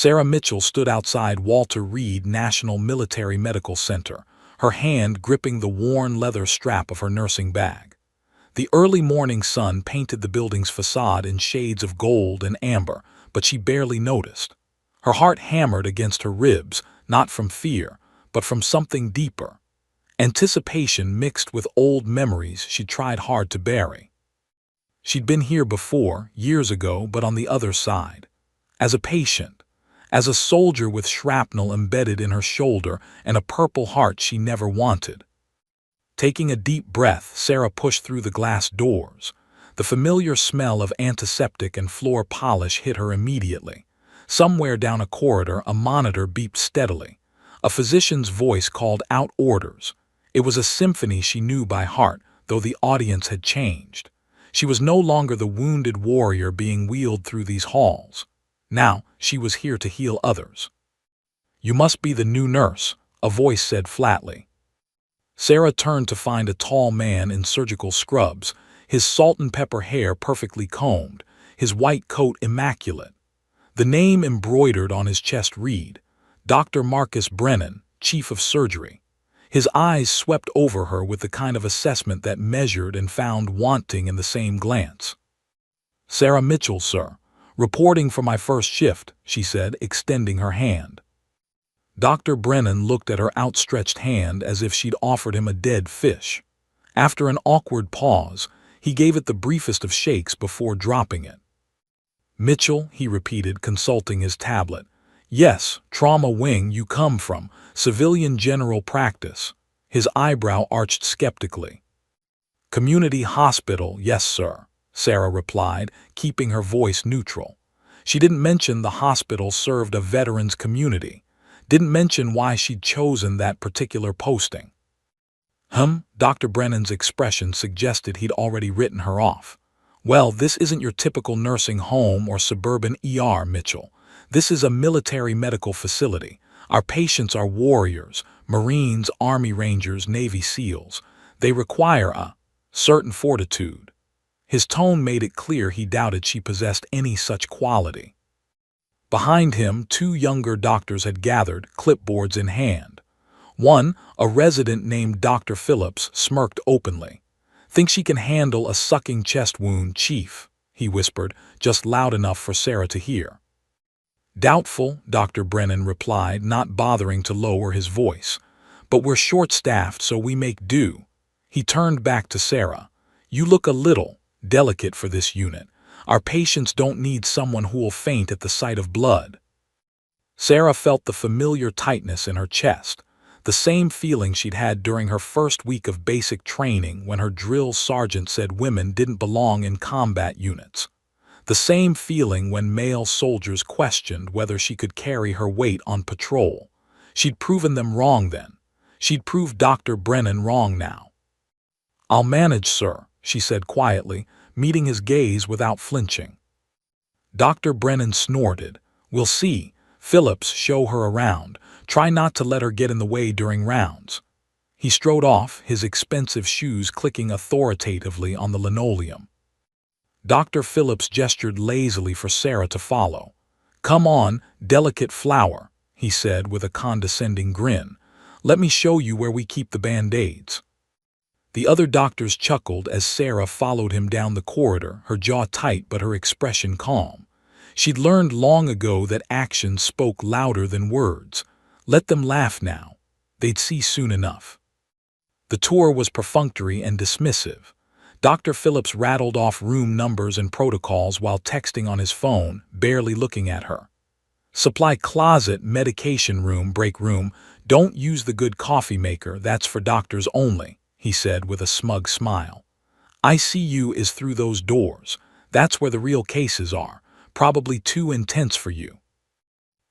Sarah Mitchell stood outside Walter Reed National Military Medical Center, her hand gripping the worn leather strap of her nursing bag. The early morning sun painted the building's facade in shades of gold and amber, but she barely noticed. Her heart hammered against her ribs, not from fear, but from something deeper. Anticipation mixed with old memories she tried hard to bury. She'd been here before, years ago, but on the other side. As a patient. As a soldier with shrapnel embedded in her shoulder and a purple heart she never wanted. Taking a deep breath, Sarah pushed through the glass doors. The familiar smell of antiseptic and floor polish hit her immediately. Somewhere down a corridor, a monitor beeped steadily. A physician's voice called out orders. It was a symphony she knew by heart, though the audience had changed. She was no longer the wounded warrior being wheeled through these halls. Now, she was here to heal others. "You must be the new nurse," a voice said flatly. Sarah turned to find a tall man in surgical scrubs, his salt and pepper hair perfectly combed, his white coat immaculate. The name embroidered on his chest read, Dr. Marcus Brennan, Chief of Surgery. His eyes swept over her with the kind of assessment that measured and found wanting in the same glance. "Sarah Mitchell, sir. Reporting for my first shift," she said, extending her hand. Dr. Brennan looked at her outstretched hand as if she'd offered him a dead fish. After an awkward pause, he gave it the briefest of shakes before dropping it. "Mitchell," he repeated, consulting his tablet. "Yes, trauma wing you come from, civilian general practice." His eyebrow arched skeptically. "Community hospital, yes, sir," Sarah replied, keeping her voice neutral. She didn't mention the hospital served a veterans community. Didn't mention why she'd chosen that particular posting. Dr. Brennan's expression suggested he'd already written her off. "Well, this isn't your typical nursing home or suburban ER, Mitchell. This is a military medical facility. Our patients are warriors, Marines, Army Rangers, Navy SEALs. They require a certain fortitude." His tone made it clear he doubted she possessed any such quality. Behind him, two younger doctors had gathered, clipboards in hand. One, a resident named Dr. Phillips, smirked openly. "Think she can handle a sucking chest wound, Chief?" he whispered, just loud enough for Sarah to hear. "Doubtful," Dr. Brennan replied, not bothering to lower his voice. "But we're short-staffed, so we make do." He turned back to Sarah. "You look a little delicate for this unit. Our patients don't need someone who will faint at the sight of blood." Sarah felt the familiar tightness in her chest, the same feeling she'd had during her first week of basic training when her drill sergeant said women didn't belong in combat units. The same feeling when male soldiers questioned whether she could carry her weight on patrol. She'd proven them wrong then. She'd proved Dr. Brennan wrong now. "I'll manage, sir," she said quietly, meeting his gaze without flinching. Dr. Brennan snorted. "We'll see. Phillips, show her around. Try not to let her get in the way during rounds." He strode off, his expensive shoes clicking authoritatively on the linoleum. Dr. Phillips gestured lazily for Sarah to follow. "Come on, delicate flower," he said with a condescending grin. "Let me show you where we keep the Band-Aids." The other doctors chuckled as Sarah followed him down the corridor, her jaw tight but her expression calm. She'd learned long ago that actions spoke louder than words. Let them laugh now. They'd see soon enough. The tour was perfunctory and dismissive. Dr. Phillips rattled off room numbers and protocols while texting on his phone, barely looking at her. "Supply closet, medication room, break room. Don't use the good coffee maker, that's for doctors only," he said with a smug smile. "ICU is through those doors. That's where the real cases are. Probably too intense for you."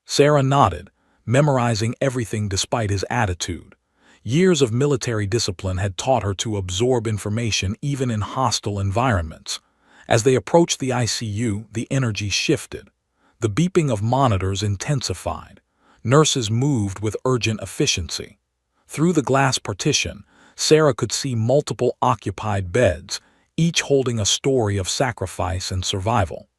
Sarah nodded, memorizing everything despite his attitude. Years of military discipline had taught her to absorb information even in hostile environments. As they approached the ICU, the energy shifted. The beeping of monitors intensified. Nurses moved with urgent efficiency. Through the glass partition, Sarah could see multiple occupied beds, each holding a story of sacrifice and survival.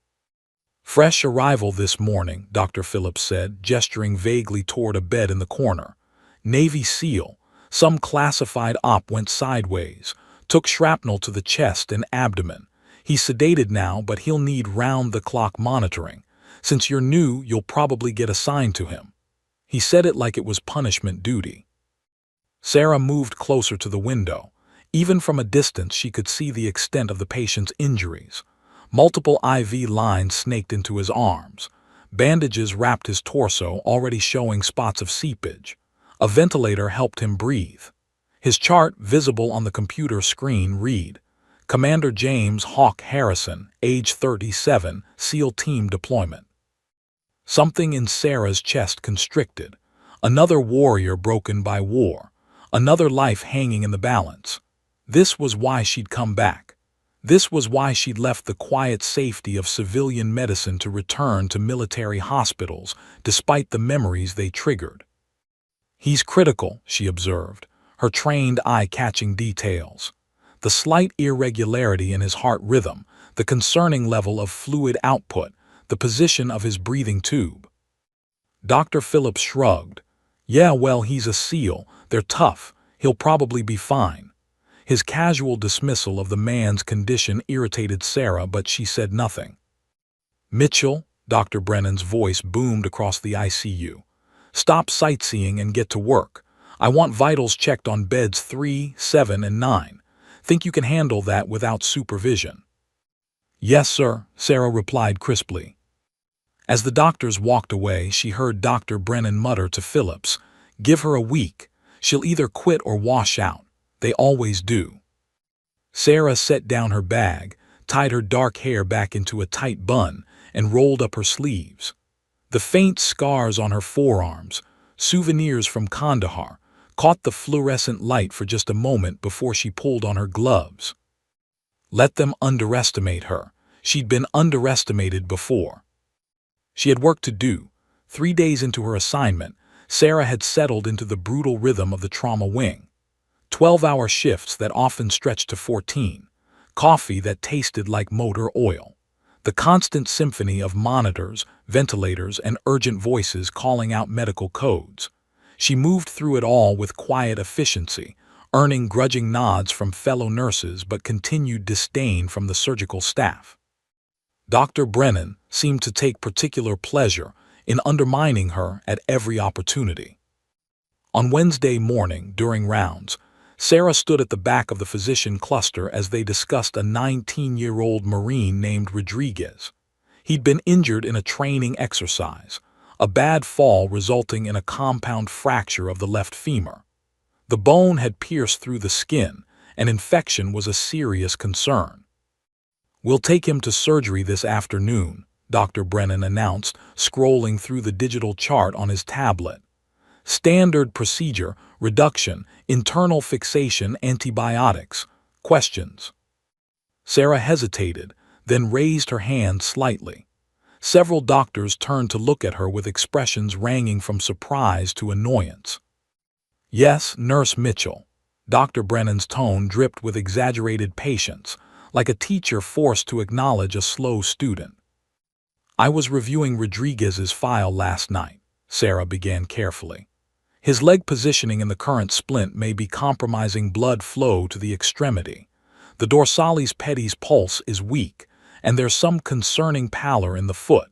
Fresh arrival this morning, Dr. Phillips said, gesturing vaguely toward a bed in the corner. Navy SEAL. Some classified op went sideways, took shrapnel to the chest and abdomen. He's sedated now, but he'll need round-the-clock monitoring. Since you're new, you'll probably get assigned to him. He said it like it was punishment duty. Sarah moved closer to the window. Even from a distance, she could see the extent of the patient's injuries. Multiple IV lines snaked into his arms. Bandages wrapped his torso, already showing spots of seepage. A ventilator helped him breathe. His chart, visible on the computer screen, read, Commander James Hawk Harrison, age 37, SEAL Team Deployment. Something in Sarah's chest constricted. Another warrior broken by war. Another life hanging in the balance. This was why she'd come back. This was why she'd left the quiet safety of civilian medicine to return to military hospitals, despite the memories they triggered. He's critical, she observed, her trained eye catching details. The slight irregularity in his heart rhythm, the concerning level of fluid output, the position of his breathing tube. Dr. Phillips shrugged. Yeah, well, he's a SEAL. They're tough. He'll probably be fine. His casual dismissal of the man's condition irritated Sarah, but she said nothing. Mitchell, Dr. Brennan's voice boomed across the ICU. Stop sightseeing and get to work. I want vitals checked on beds 3, 7, and 9. Think you can handle that without supervision? Yes, sir, Sarah replied crisply. As the doctors walked away, she heard Dr. Brennan mutter to Phillips, Give her a week. She'll either quit or wash out. They always do. Sarah set down her bag, tied her dark hair back into a tight bun, and rolled up her sleeves. The faint scars on her forearms, souvenirs from Kandahar, caught the fluorescent light for just a moment before she pulled on her gloves. Let them underestimate her. She'd been underestimated before. She had work to do. 3 days into her assignment, Sarah had settled into the brutal rhythm of the trauma wing. 12-hour shifts that often stretched to 14. Coffee that tasted like motor oil. The constant symphony of monitors, ventilators, and urgent voices calling out medical codes. She moved through it all with quiet efficiency, earning grudging nods from fellow nurses but continued disdain from the surgical staff. Dr. Brennan seemed to take particular pleasure in undermining her at every opportunity. On Wednesday morning, during rounds, Sarah stood at the back of the physician cluster as they discussed a 19-year-old Marine named Rodriguez. He'd been injured in a training exercise, a bad fall resulting in a compound fracture of the left femur. The bone had pierced through the skin, and infection was a serious concern. We'll take him to surgery this afternoon, Dr. Brennan announced, scrolling through the digital chart on his tablet. Standard procedure, reduction, internal fixation, antibiotics. Questions? Sarah hesitated, then raised her hand slightly. Several doctors turned to look at her with expressions ranging from surprise to annoyance. Yes, Nurse Mitchell. Dr. Brennan's tone dripped with exaggerated patience, like a teacher forced to acknowledge a slow student. I was reviewing Rodriguez's file last night, Sarah began carefully. His leg positioning in the current splint may be compromising blood flow to the extremity. The dorsalis pedis pulse is weak, and there's some concerning pallor in the foot.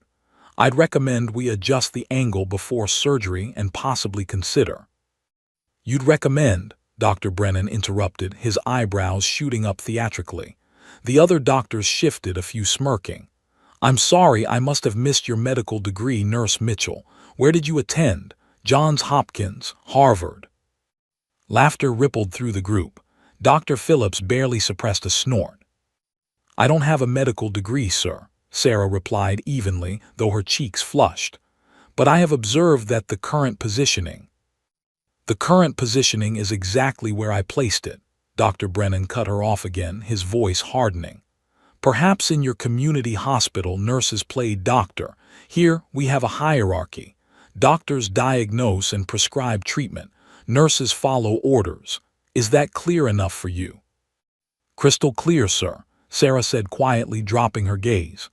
I'd recommend we adjust the angle before surgery and possibly consider. You'd recommend, Dr. Brennan interrupted, his eyebrows shooting up theatrically. The other doctors shifted, a few smirking. I'm sorry, I must have missed your medical degree, Nurse Mitchell. Where did you attend? Johns Hopkins, Harvard. Laughter rippled through the group. Dr. Phillips barely suppressed a snort. I don't have a medical degree, sir, Sarah replied evenly, though her cheeks flushed. But I have observed that the current positioning is exactly where I placed it. Dr. Brennan cut her off again, his voice hardening. Perhaps in your community hospital nurses play doctor. Here we have a hierarchy. Doctors diagnose and prescribe treatment. Nurses follow orders. Is that clear enough for you? Crystal clear, sir, Sarah said quietly, dropping her gaze.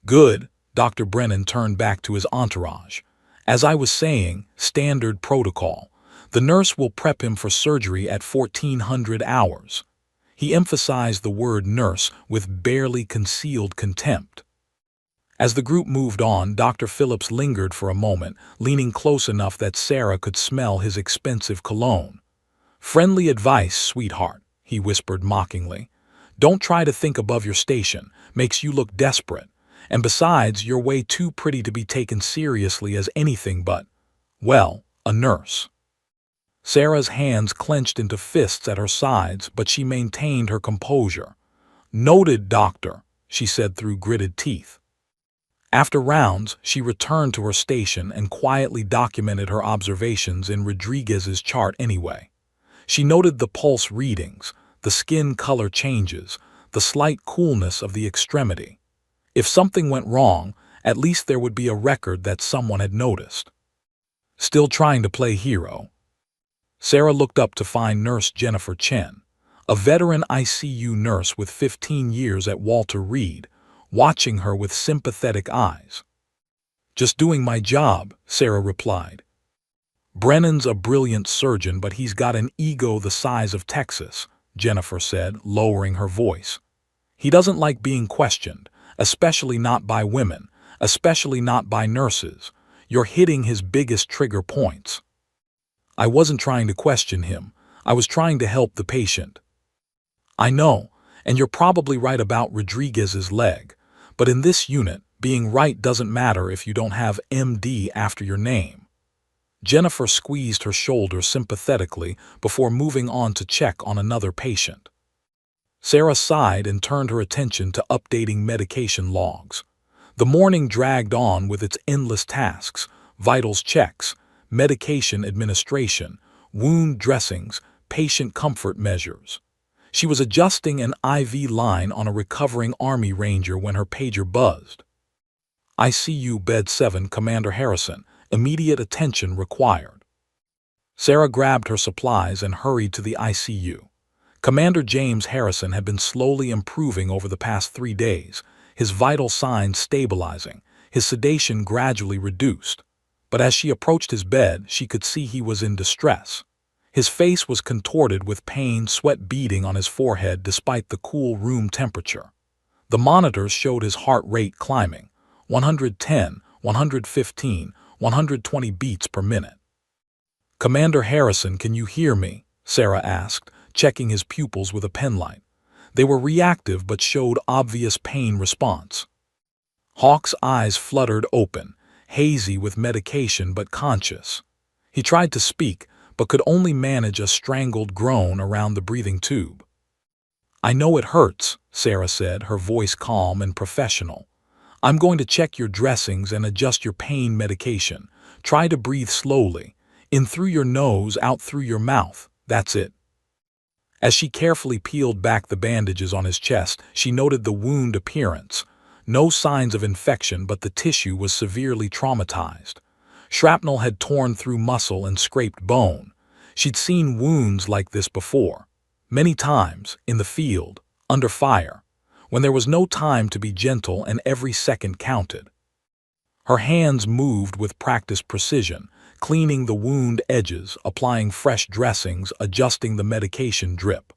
Good, Dr. Brennan turned back to his entourage. As I was saying, standard protocol. The nurse will prep him for surgery at 1400 hours. He emphasized the word nurse with barely concealed contempt. As the group moved on, Dr. Phillips lingered for a moment, leaning close enough that Sarah could smell his expensive cologne. "Friendly advice, sweetheart," he whispered mockingly. "Don't try to think above your station. Makes you look desperate. And besides, you're way too pretty to be taken seriously as anything but, well, a nurse." Sarah's hands clenched into fists at her sides, but she maintained her composure. "Noted, doctor," she said through gritted teeth. After rounds, she returned to her station and quietly documented her observations in Rodriguez's chart anyway. She noted the pulse readings, the skin color changes, the slight coolness of the extremity. If something went wrong, at least there would be a record that someone had noticed. Still trying to play hero? Sarah looked up to find Nurse Jennifer Chen, a veteran ICU nurse with 15 years at Walter Reed, watching her with sympathetic eyes. "Just doing my job," Sarah replied. "Brennan's a brilliant surgeon, but he's got an ego the size of Texas," Jennifer said, lowering her voice. "He doesn't like being questioned, especially not by women, especially not by nurses. You're hitting his biggest trigger points." "I wasn't trying to question him. I was trying to help the patient." "I know, and you're probably right about Rodriguez's leg. But in this unit, being right doesn't matter if you don't have MD after your name." Jennifer squeezed her shoulder sympathetically before moving on to check on another patient. Sarah sighed and turned her attention to updating medication logs. The morning dragged on with its endless tasks: vitals checks, medication administration, wound dressings, patient comfort measures. She was adjusting an IV line on a recovering Army Ranger when her pager buzzed. "ICU Bed 7, Commander Harrison. Immediate attention required." Sarah grabbed her supplies and hurried to the ICU. Commander James Harrison had been slowly improving over the past 3 days, his vital signs stabilizing, his sedation gradually reduced. But as she approached his bed, she could see he was in distress. His face was contorted with pain, sweat beading on his forehead despite the cool room temperature. The monitors showed his heart rate climbing, 110, 115, 120 beats per minute. "Commander Harrison, can you hear me?" Sarah asked, checking his pupils with a penlight. They were reactive but showed obvious pain response. Hawk's eyes fluttered open, hazy with medication but conscious. He tried to speak, but could only manage a strangled groan around the breathing tube. "I know it hurts," Sarah said, her voice calm and professional. "I'm going to check your dressings and adjust your pain medication. Try to breathe slowly. In through your nose, out through your mouth. That's it." As she carefully peeled back the bandages on his chest, she noted the wound appearance. No signs of infection, but the tissue was severely traumatized. Shrapnel had torn through muscle and scraped bone. She'd seen wounds like this before. Many times, in the field, under fire, when there was no time to be gentle and every second counted. Her hands moved with practiced precision, cleaning the wound edges, applying fresh dressings, adjusting the medication drip.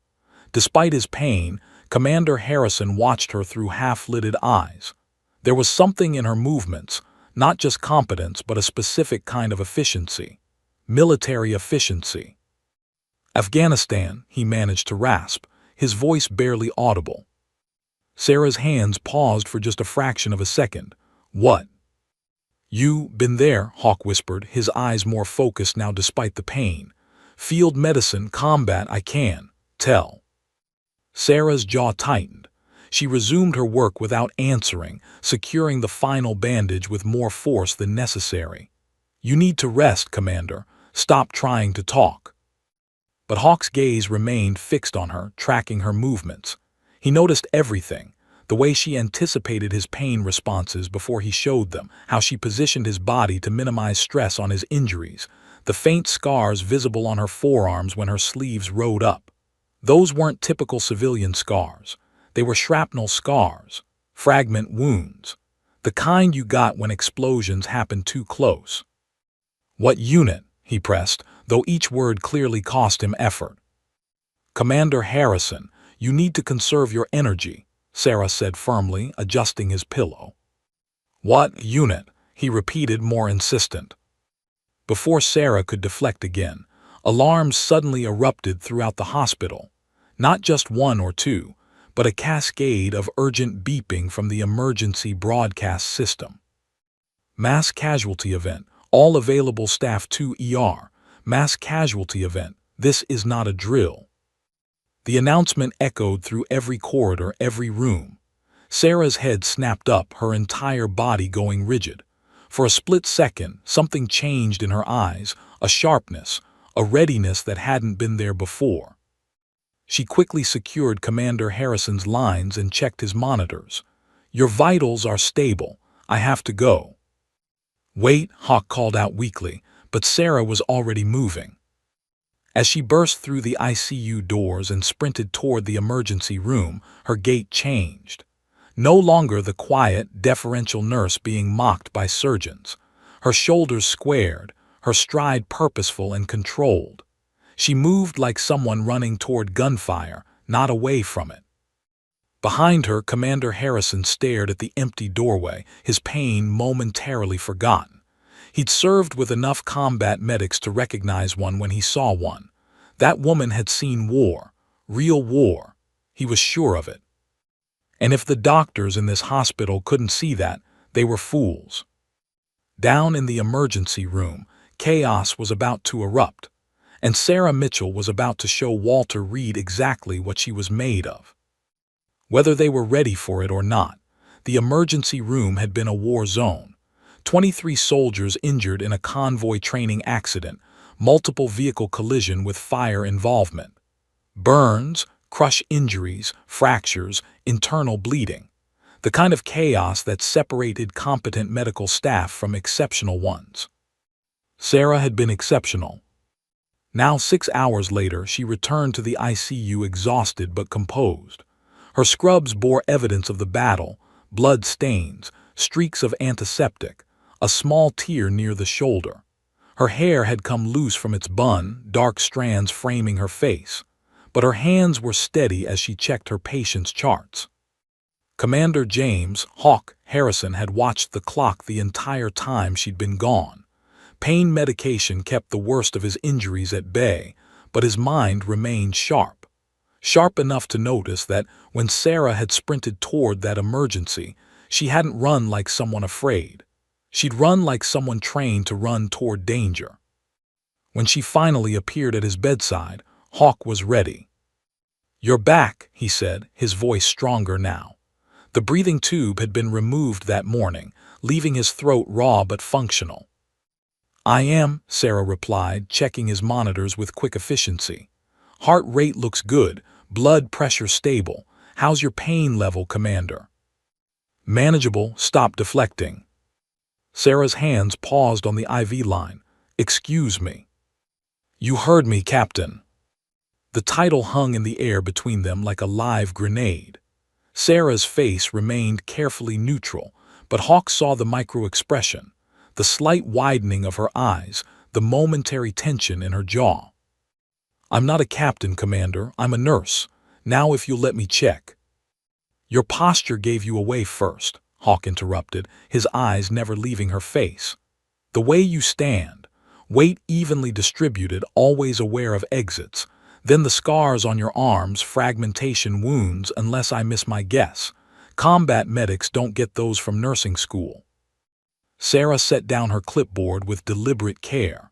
Despite his pain, Commander Harrison watched her through half-lidded eyes. There was something in her movements, not just competence but a specific kind of efficiency. Military efficiency. "Afghanistan," he managed to rasp, his voice barely audible. Sarah's hands paused for just a fraction of a second. "What?" "You been there," Hawk whispered, his eyes more focused now despite the pain. "Field medicine, combat, I can tell." Sarah's jaw tightened. She resumed her work without answering, securing the final bandage with more force than necessary. "You need to rest, Commander. Stop trying to talk." But Hawk's gaze remained fixed on her, tracking her movements. He noticed everything, the way she anticipated his pain responses before he showed them, how she positioned his body to minimize stress on his injuries, the faint scars visible on her forearms when her sleeves rode up. Those weren't typical civilian scars. They were shrapnel scars, fragment wounds. The kind you got when explosions happen too close. What unit? He pressed, though each word clearly cost him effort. Commander Harrison, you need to conserve your energy, Sarah said firmly, adjusting his pillow. What unit? He repeated, more insistent. Before Sarah could deflect again, alarms suddenly erupted throughout the hospital. Not just one or two, but a cascade of urgent beeping from the emergency broadcast system. Mass casualty event. All available staff to ER. Mass casualty event. This is not a drill. The announcement echoed through every corridor, every room. Sarah's head snapped up, her entire body going rigid. For a split second, something changed in her eyes, a sharpness, a readiness that hadn't been there before. She quickly secured Commander Harrison's lines and checked his monitors. Your vitals are stable. I have to go. Wait, Hawk called out weakly, but Sarah was already moving. As she burst through the ICU doors and sprinted toward the emergency room, her gait changed. No longer the quiet, deferential nurse being mocked by surgeons. Her shoulders squared, her stride purposeful and controlled. She moved like someone running toward gunfire, not away from it. Behind her, Commander Harrison stared at the empty doorway, his pain momentarily forgotten. He'd served with enough combat medics to recognize one when he saw one. That woman had seen war, real war. He was sure of it. And if the doctors in this hospital couldn't see that, they were fools. Down in the emergency room, chaos was about to erupt, and Sarah Mitchell was about to show Walter Reed exactly what she was made of. Whether they were ready for it or not, the emergency room had been a war zone. 23 soldiers injured in a convoy training accident, multiple vehicle collision with fire involvement. Burns, crush injuries, fractures, internal bleeding. The kind of chaos that separated competent medical staff from exceptional ones. Sarah had been exceptional. Now, 6 hours later, she returned to the ICU exhausted but composed. Her scrubs bore evidence of the battle, blood stains, streaks of antiseptic, a small tear near the shoulder. Her hair had come loose from its bun, dark strands framing her face, but her hands were steady as she checked her patient's charts. Commander James "Hawk" Harrison had watched the clock the entire time she'd been gone. Pain medication kept the worst of his injuries at bay, but his mind remained sharp. Sharp enough to notice that when Sarah had sprinted toward that emergency, she hadn't run like someone afraid. She'd run like someone trained to run toward danger. When she finally appeared at his bedside, Hawk was ready. "You're back," he said, his voice stronger now. The breathing tube had been removed that morning, leaving his throat raw but functional. "I am," Sarah replied, checking his monitors with quick efficiency. "Heart rate looks good, blood pressure stable. How's your pain level, Commander?" "Manageable, stop deflecting." Sarah's hands paused on the IV line. "Excuse me." "You heard me, Captain." The title hung in the air between them like a live grenade. Sarah's face remained carefully neutral, but Hawk saw the micro-expression, the slight widening of her eyes, the momentary tension in her jaw. "I'm not a captain, Commander. I'm a nurse. Now if you'll let me check." "Your posture gave you away first," Hawk interrupted, his eyes never leaving her face. "The way you stand, weight evenly distributed, always aware of exits. Then the scars on your arms, fragmentation wounds, unless I miss my guess. Combat medics don't get those from nursing school." Sarah set down her clipboard with deliberate care.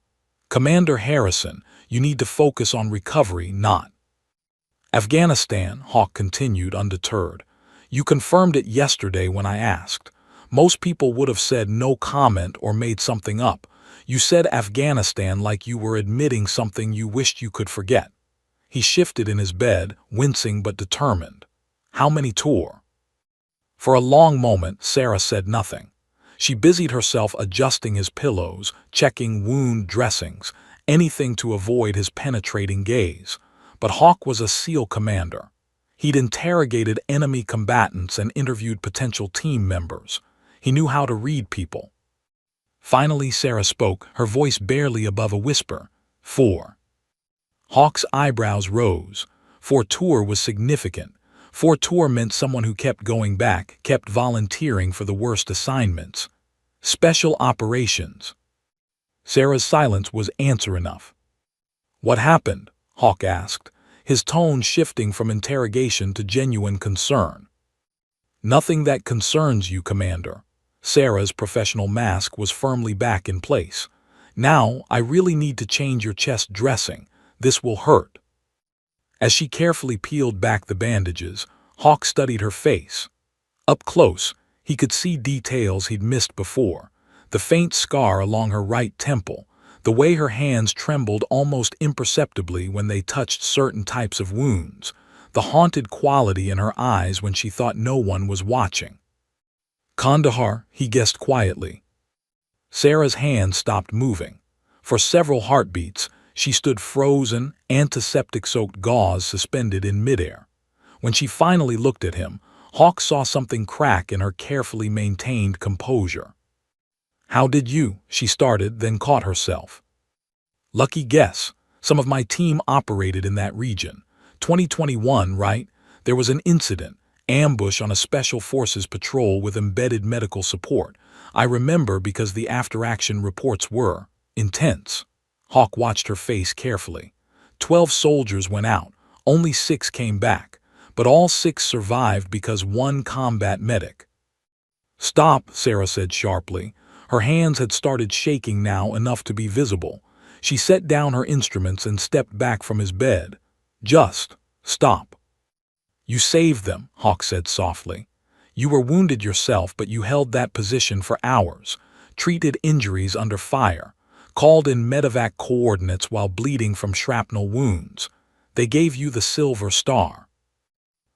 "Commander Harrison, you need to focus on recovery, not Afghanistan," Hawk continued, undeterred. "You confirmed it yesterday when I asked. Most people would have said no comment or made something up. You said Afghanistan like you were admitting something you wished you could forget." He shifted in his bed, wincing but determined. "How many tour?" For a long moment, Sarah said nothing. She busied herself adjusting his pillows, checking wound dressings, anything to avoid his penetrating gaze. But Hawk was a SEAL commander. He'd interrogated enemy combatants and interviewed potential team members. He knew how to read people. Finally, Sarah spoke, her voice barely above a whisper. 4. Hawk's eyebrows rose. Tour was significant. Tour meant someone who kept going back, kept volunteering for the worst assignments. Special operations. Sarah's silence was answer enough. What happened? Hawk asked, his tone shifting from interrogation to genuine concern. Nothing that concerns you, Commander. Sarah's professional mask was firmly back in place. Now, I really need to change your chest dressing. This will hurt. As she carefully peeled back the bandages, Hawk studied her face. Up close, he could see details he'd missed before. The faint scar along her right temple, the way her hands trembled almost imperceptibly when they touched certain types of wounds, the haunted quality in her eyes when she thought no one was watching. Kandahar, he guessed quietly. Sarah's hand stopped moving. For several heartbeats, she stood frozen, antiseptic-soaked gauze suspended in midair. When she finally looked at him, Hawk saw something crack in her carefully maintained composure. How did you? She started, then caught herself. Lucky guess. Some of my team operated in that region. 2021, right? There was an incident, ambush on a Special Forces patrol with embedded medical support. I remember because the after-action reports were intense. Hawk watched her face carefully. 12 soldiers went out. Only 6 came back. But all 6 survived because one combat medic. Stop, Sarah said sharply. Her hands had started shaking now enough to be visible. She set down her instruments and stepped back from his bed. Just stop. You saved them, Hawk said softly. You were wounded yourself, but you held that position for hours, treated injuries under fire, called in medevac coordinates while bleeding from shrapnel wounds. They gave you the Silver Star.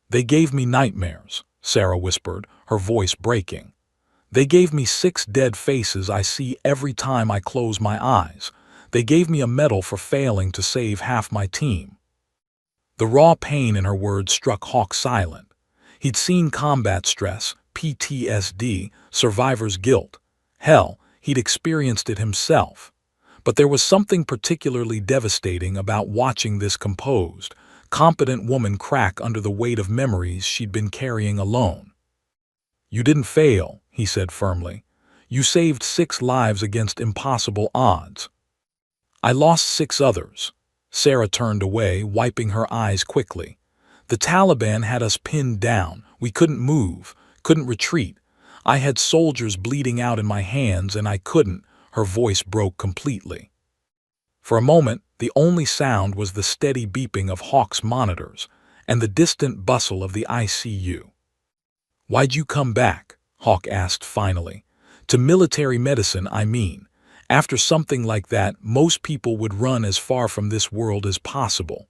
They gave me nightmares, Sarah whispered, her voice breaking. They gave me 6 dead faces I see every time I close my eyes. They gave me a medal for failing to save half my team. The raw pain in her words struck Hawk silent. He'd seen combat stress, PTSD, survivor's guilt. Hell, he'd experienced it himself. But there was something particularly devastating about watching this composed, competent woman crack under the weight of memories she'd been carrying alone. You didn't fail, he said firmly. You saved 6 lives against impossible odds. I lost 6 others. Sarah turned away, wiping her eyes quickly. The Taliban had us pinned down. We couldn't move, couldn't retreat. I had soldiers bleeding out in my hands and I couldn't. Her voice broke completely. For a moment, the only sound was the steady beeping of Hawk's monitors and the distant bustle of the ICU. Why'd you come back? Hawk asked finally. To military medicine, I mean. After something like that, most people would run as far from this world as possible.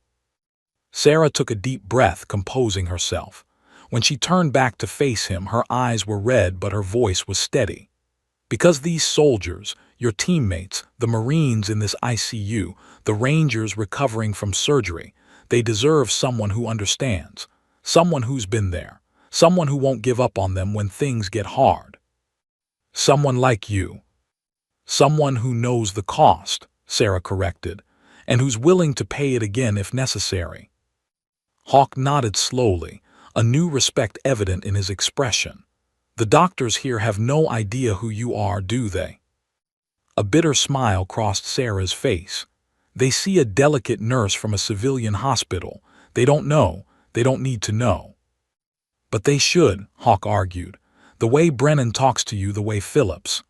Sarah took a deep breath, composing herself. When she turned back to face him, her eyes were red, but her voice was steady. Because these soldiers, your teammates, the Marines in this ICU, the Rangers recovering from surgery, they deserve someone who understands, someone who's been there, someone who won't give up on them when things get hard. Someone like you. Someone who knows the cost, Sarah corrected, and who's willing to pay it again if necessary. Hawk nodded slowly, a new respect evident in his expression. The doctors here have no idea who you are, do they? A bitter smile crossed Sarah's face. They see a delicate nurse from a civilian hospital. They don't know. They don't need to know. But they should, Hawk argued. The way Brennan talks to you, the way Phillips.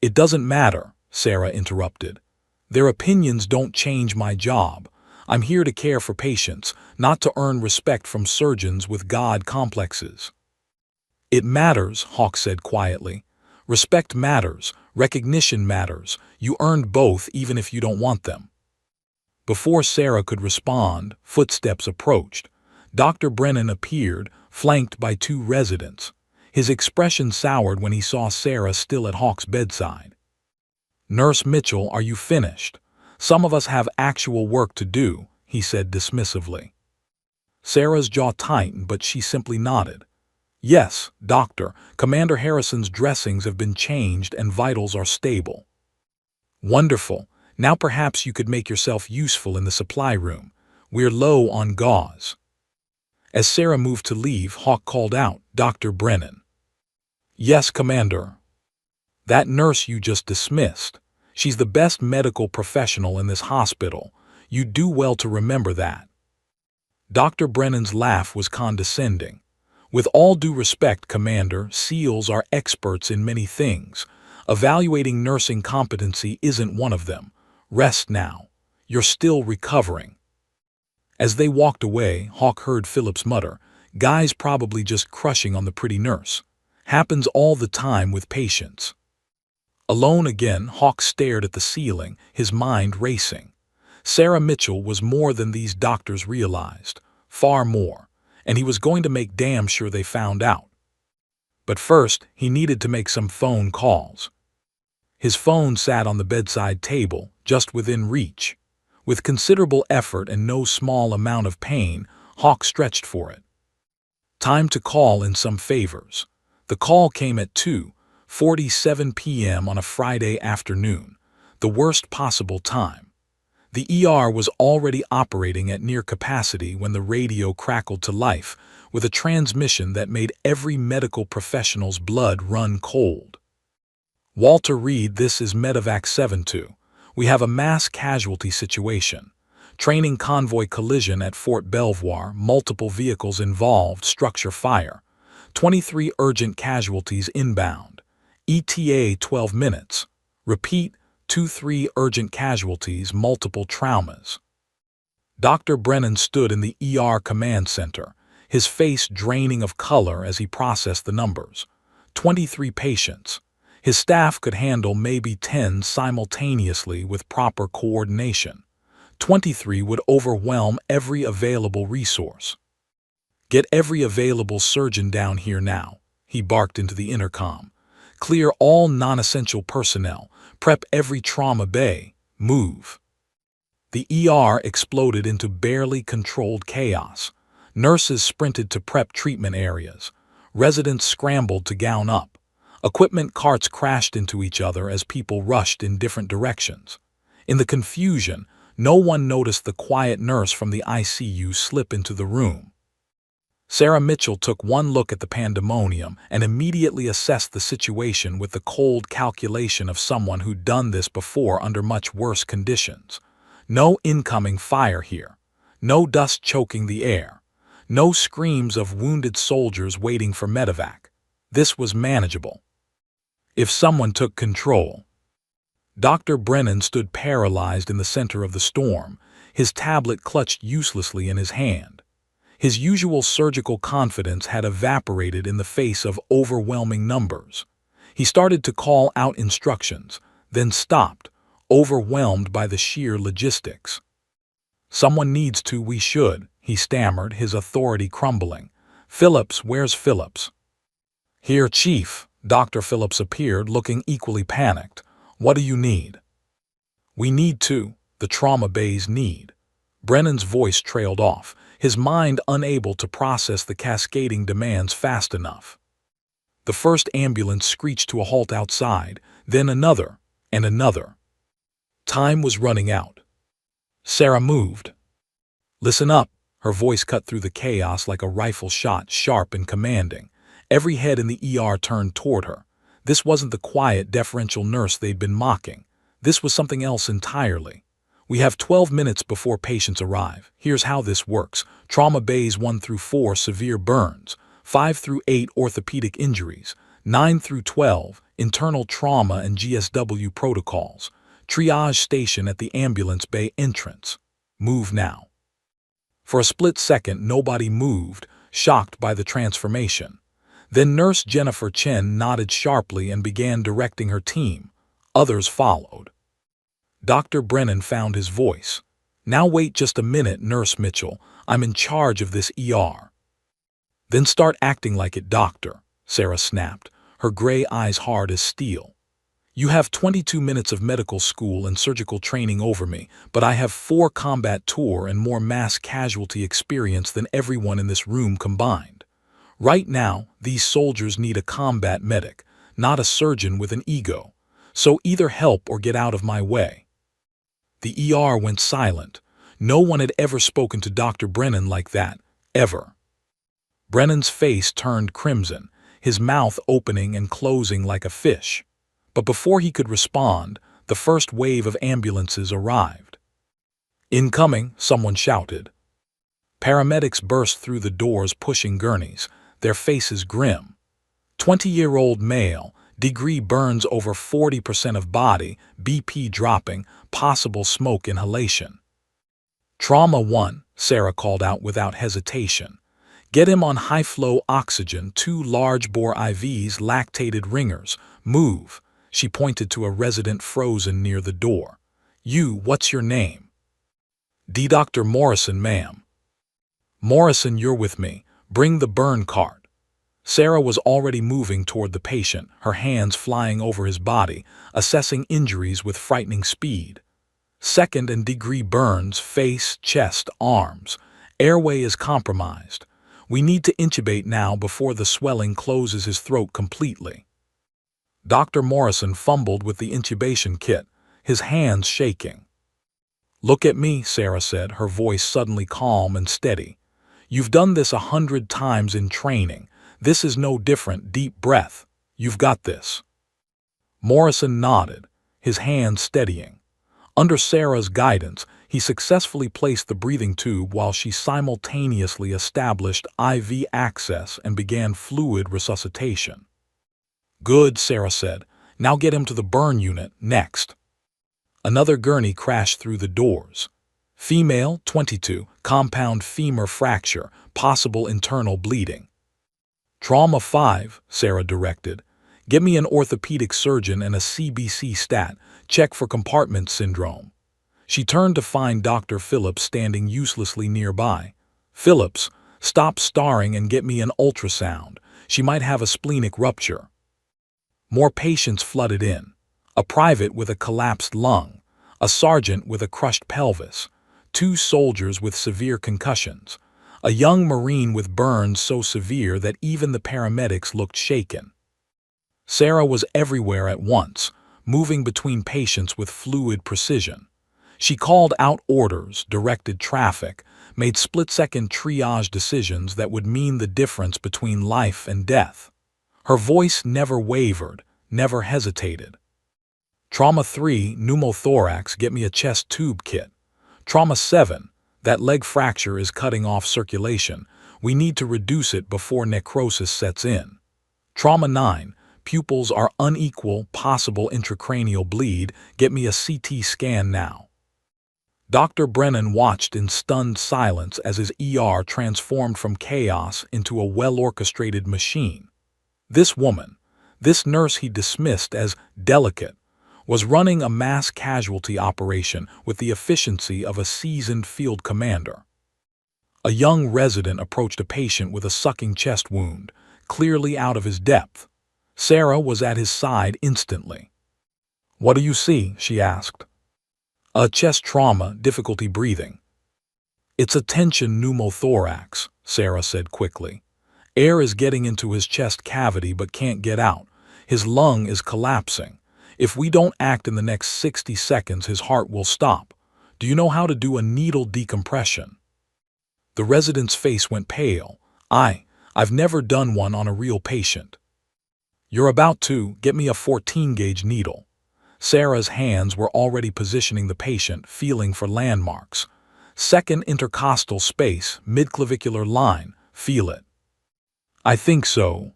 It doesn't matter, Sarah interrupted. Their opinions don't change my job. I'm here to care for patients, not to earn respect from surgeons with God complexes. It matters, Hawk said quietly. Respect matters, recognition matters. You earned both even if you don't want them. Before Sarah could respond, footsteps approached. Dr. Brennan appeared, flanked by 2 residents. His expression soured when he saw Sarah still at Hawk's bedside. Nurse Mitchell, are you finished? Some of us have actual work to do, he said dismissively. Sarah's jaw tightened, but she simply nodded. Yes, doctor, Commander Harrison's dressings have been changed and vitals are stable. Wonderful. Now perhaps you could make yourself useful in the supply room. We're low on gauze. As Sarah moved to leave, Hawk called out, Dr. Brennan. Yes, Commander. That nurse you just dismissed. She's the best medical professional in this hospital. You do well to remember that. Dr. Brennan's laugh was condescending. With all due respect, Commander, SEALs are experts in many things. Evaluating nursing competency isn't one of them. Rest now. You're still recovering. As they walked away, Hawk heard Phillips mutter, Guy's probably just crushing on the pretty nurse. Happens all the time with patients. Alone again, Hawk stared at the ceiling, his mind racing. Sarah Mitchell was more than these doctors realized. Far more. And he was going to make damn sure they found out. But first, he needed to make some phone calls. His phone sat on the bedside table, just within reach. With considerable effort and no small amount of pain, Hawk stretched for it. Time to call in some favors. The call came at 2:47 p.m. on a Friday afternoon, the worst possible time. The ER was already operating at near capacity when the radio crackled to life with a transmission that made every medical professional's blood run cold. Walter Reed, this is Medevac 72. We have a mass casualty situation. Training convoy collision at Fort Belvoir, multiple vehicles involved, structure fire. 23 urgent casualties inbound. ETA 12 minutes. Repeat, 23 urgent casualties, multiple traumas. Dr. Brennan stood in the ER command center, his face draining of color as he processed the numbers. 23 patients. His staff could handle maybe 10 simultaneously with proper coordination. 23 would overwhelm every available resource. Get every available surgeon down here now, he barked into the intercom. Clear all non-essential personnel. Prep every trauma bay. Move. The ER exploded into barely controlled chaos. Nurses sprinted to prep treatment areas. Residents scrambled to gown up. Equipment carts crashed into each other as people rushed in different directions. In the confusion, no one noticed the quiet nurse from the ICU slip into the room. Sarah Mitchell took one look at the pandemonium and immediately assessed the situation with the cold calculation of someone who'd done this before under much worse conditions. No incoming fire here. No dust choking the air. No screams of wounded soldiers waiting for medevac. This was manageable. If someone took control. Dr. Brennan stood paralyzed in the center of the storm, his tablet clutched uselessly in his hand. His usual surgical confidence had evaporated in the face of overwhelming numbers. He started to call out instructions, then stopped, overwhelmed by the sheer logistics. Someone needs to, we should, he stammered, his authority crumbling. Phillips, where's Phillips? Here, Chief. Dr. Phillips appeared, looking equally panicked. What do you need? We need to. The trauma bays need. Brennan's voice trailed off, his mind unable to process the cascading demands fast enough. The first ambulance screeched to a halt outside, then another, and another. Time was running out. Sarah moved. Listen up, her voice cut through the chaos like a rifle shot, sharp and commanding. Every head in the ER turned toward her. This wasn't the quiet, deferential nurse they'd been mocking. This was something else entirely. We have 12 minutes before patients arrive. Here's how this works. Trauma bays 1 through 4, severe burns. 5 through 8, orthopedic injuries. 9 through 12, internal trauma and GSW protocols. Triage station at the ambulance bay entrance. Move now. For a split second, nobody moved, shocked by the transformation. Then Nurse Jennifer Chen nodded sharply and began directing her team. Others followed. Dr. Brennan found his voice. Now wait just a minute, Nurse Mitchell. I'm in charge of this ER. Then start acting like it, Doctor, Sarah snapped, her gray eyes hard as steel. You have 22 minutes of medical school and surgical training over me, but I have 4 combat tour and more mass casualty experience than everyone in this room combined. Right now, these soldiers need a combat medic, not a surgeon with an ego. So either help or get out of my way." The ER went silent. No one had ever spoken to Dr. Brennan like that, ever. Brennan's face turned crimson, his mouth opening and closing like a fish. But before he could respond, the first wave of ambulances arrived. "Incoming," someone shouted. Paramedics burst through the doors pushing gurneys, their faces grim. 20-year-old male, degree burns over 40% of body, BP dropping, possible smoke inhalation. "Trauma 1, Sarah called out without hesitation. "Get him on high-flow oxygen, 2 large-bore IVs, lactated ringers. Move." She pointed to a resident frozen near the door. "You, what's your name?" "Dr. Morrison, ma'am." "Morrison, you're with me. Bring the burn cart." Sarah was already moving toward the patient, her hands flying over his body, assessing injuries with frightening speed. Second and degree burns, face, chest, arms. Airway is compromised. We need to intubate now before the swelling closes his throat completely. Dr. Morrison fumbled with the intubation kit, his hands shaking. "Look at me," Sarah said, her voice suddenly calm and steady. "You've done this 100 times in training. This is no different. Deep breath. You've got this." Morrison nodded, his hands steadying. Under Sarah's guidance, he successfully placed the breathing tube while she simultaneously established IV access and began fluid resuscitation. "Good," Sarah said. "Now get him to the burn unit, next." Another gurney crashed through the doors. Female, 22, compound femur fracture, possible internal bleeding. "Trauma 5, Sarah directed. "Get me an orthopedic surgeon and a CBC stat, check for compartment syndrome." She turned to find Dr. Phillips standing uselessly nearby. "Phillips, stop starring and get me an ultrasound. She might have a splenic rupture." More patients flooded in. A private with a collapsed lung, a sergeant with a crushed pelvis, 2 soldiers with severe concussions, a young Marine with burns so severe that even the paramedics looked shaken. Sarah was everywhere at once, moving between patients with fluid precision. She called out orders, directed traffic, made split-second triage decisions that would mean the difference between life and death. Her voice never wavered, never hesitated. "Trauma 3, pneumothorax, get me a chest tube kit. Trauma 7, that leg fracture is cutting off circulation. We need to reduce it before necrosis sets in. Trauma 9, pupils are unequal, possible intracranial bleed. Get me a CT scan now." Dr. Brennan watched in stunned silence as his ER transformed from chaos into a well-orchestrated machine. This woman, this nurse he dismissed as delicate, was running a mass casualty operation with the efficiency of a seasoned field commander. A young resident approached a patient with a sucking chest wound, clearly out of his depth. Sarah was at his side instantly. "What do you see?" she asked. "A chest trauma, difficulty breathing." "It's a tension pneumothorax," Sarah said quickly. "Air is getting into his chest cavity but can't get out. His lung is collapsing. If we don't act in the next 60 seconds, his heart will stop. Do you know how to do a needle decompression?" The resident's face went pale. I've never done one on a real patient." "You're about to. Get me a 14-gauge needle." Sarah's hands were already positioning the patient, feeling for landmarks. "Second intercostal space, midclavicular line. Feel it." "I think so."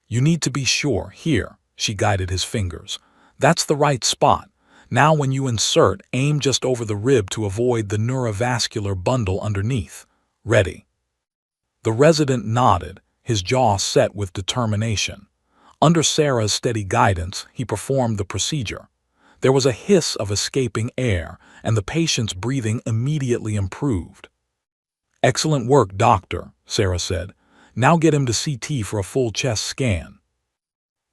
"You need to be sure. Here." She guided his fingers. "That's the right spot. Now when you insert, aim just over the rib to avoid the neurovascular bundle underneath. Ready." The resident nodded, his jaw set with determination. Under Sarah's steady guidance, he performed the procedure. There was a hiss of escaping air, and the patient's breathing immediately improved. "Excellent work, doctor," Sarah said. "Now get him to CT for a full chest scan."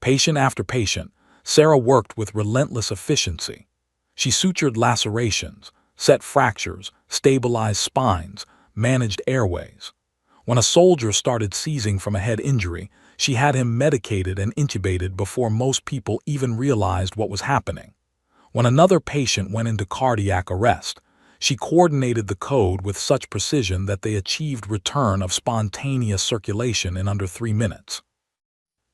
Patient after patient, Sarah worked with relentless efficiency. She sutured lacerations, set fractures, stabilized spines, managed airways. When a soldier started seizing from a head injury, she had him medicated and intubated before most people even realized what was happening. When another patient went into cardiac arrest, she coordinated the code with such precision that they achieved return of spontaneous circulation in under 3 minutes.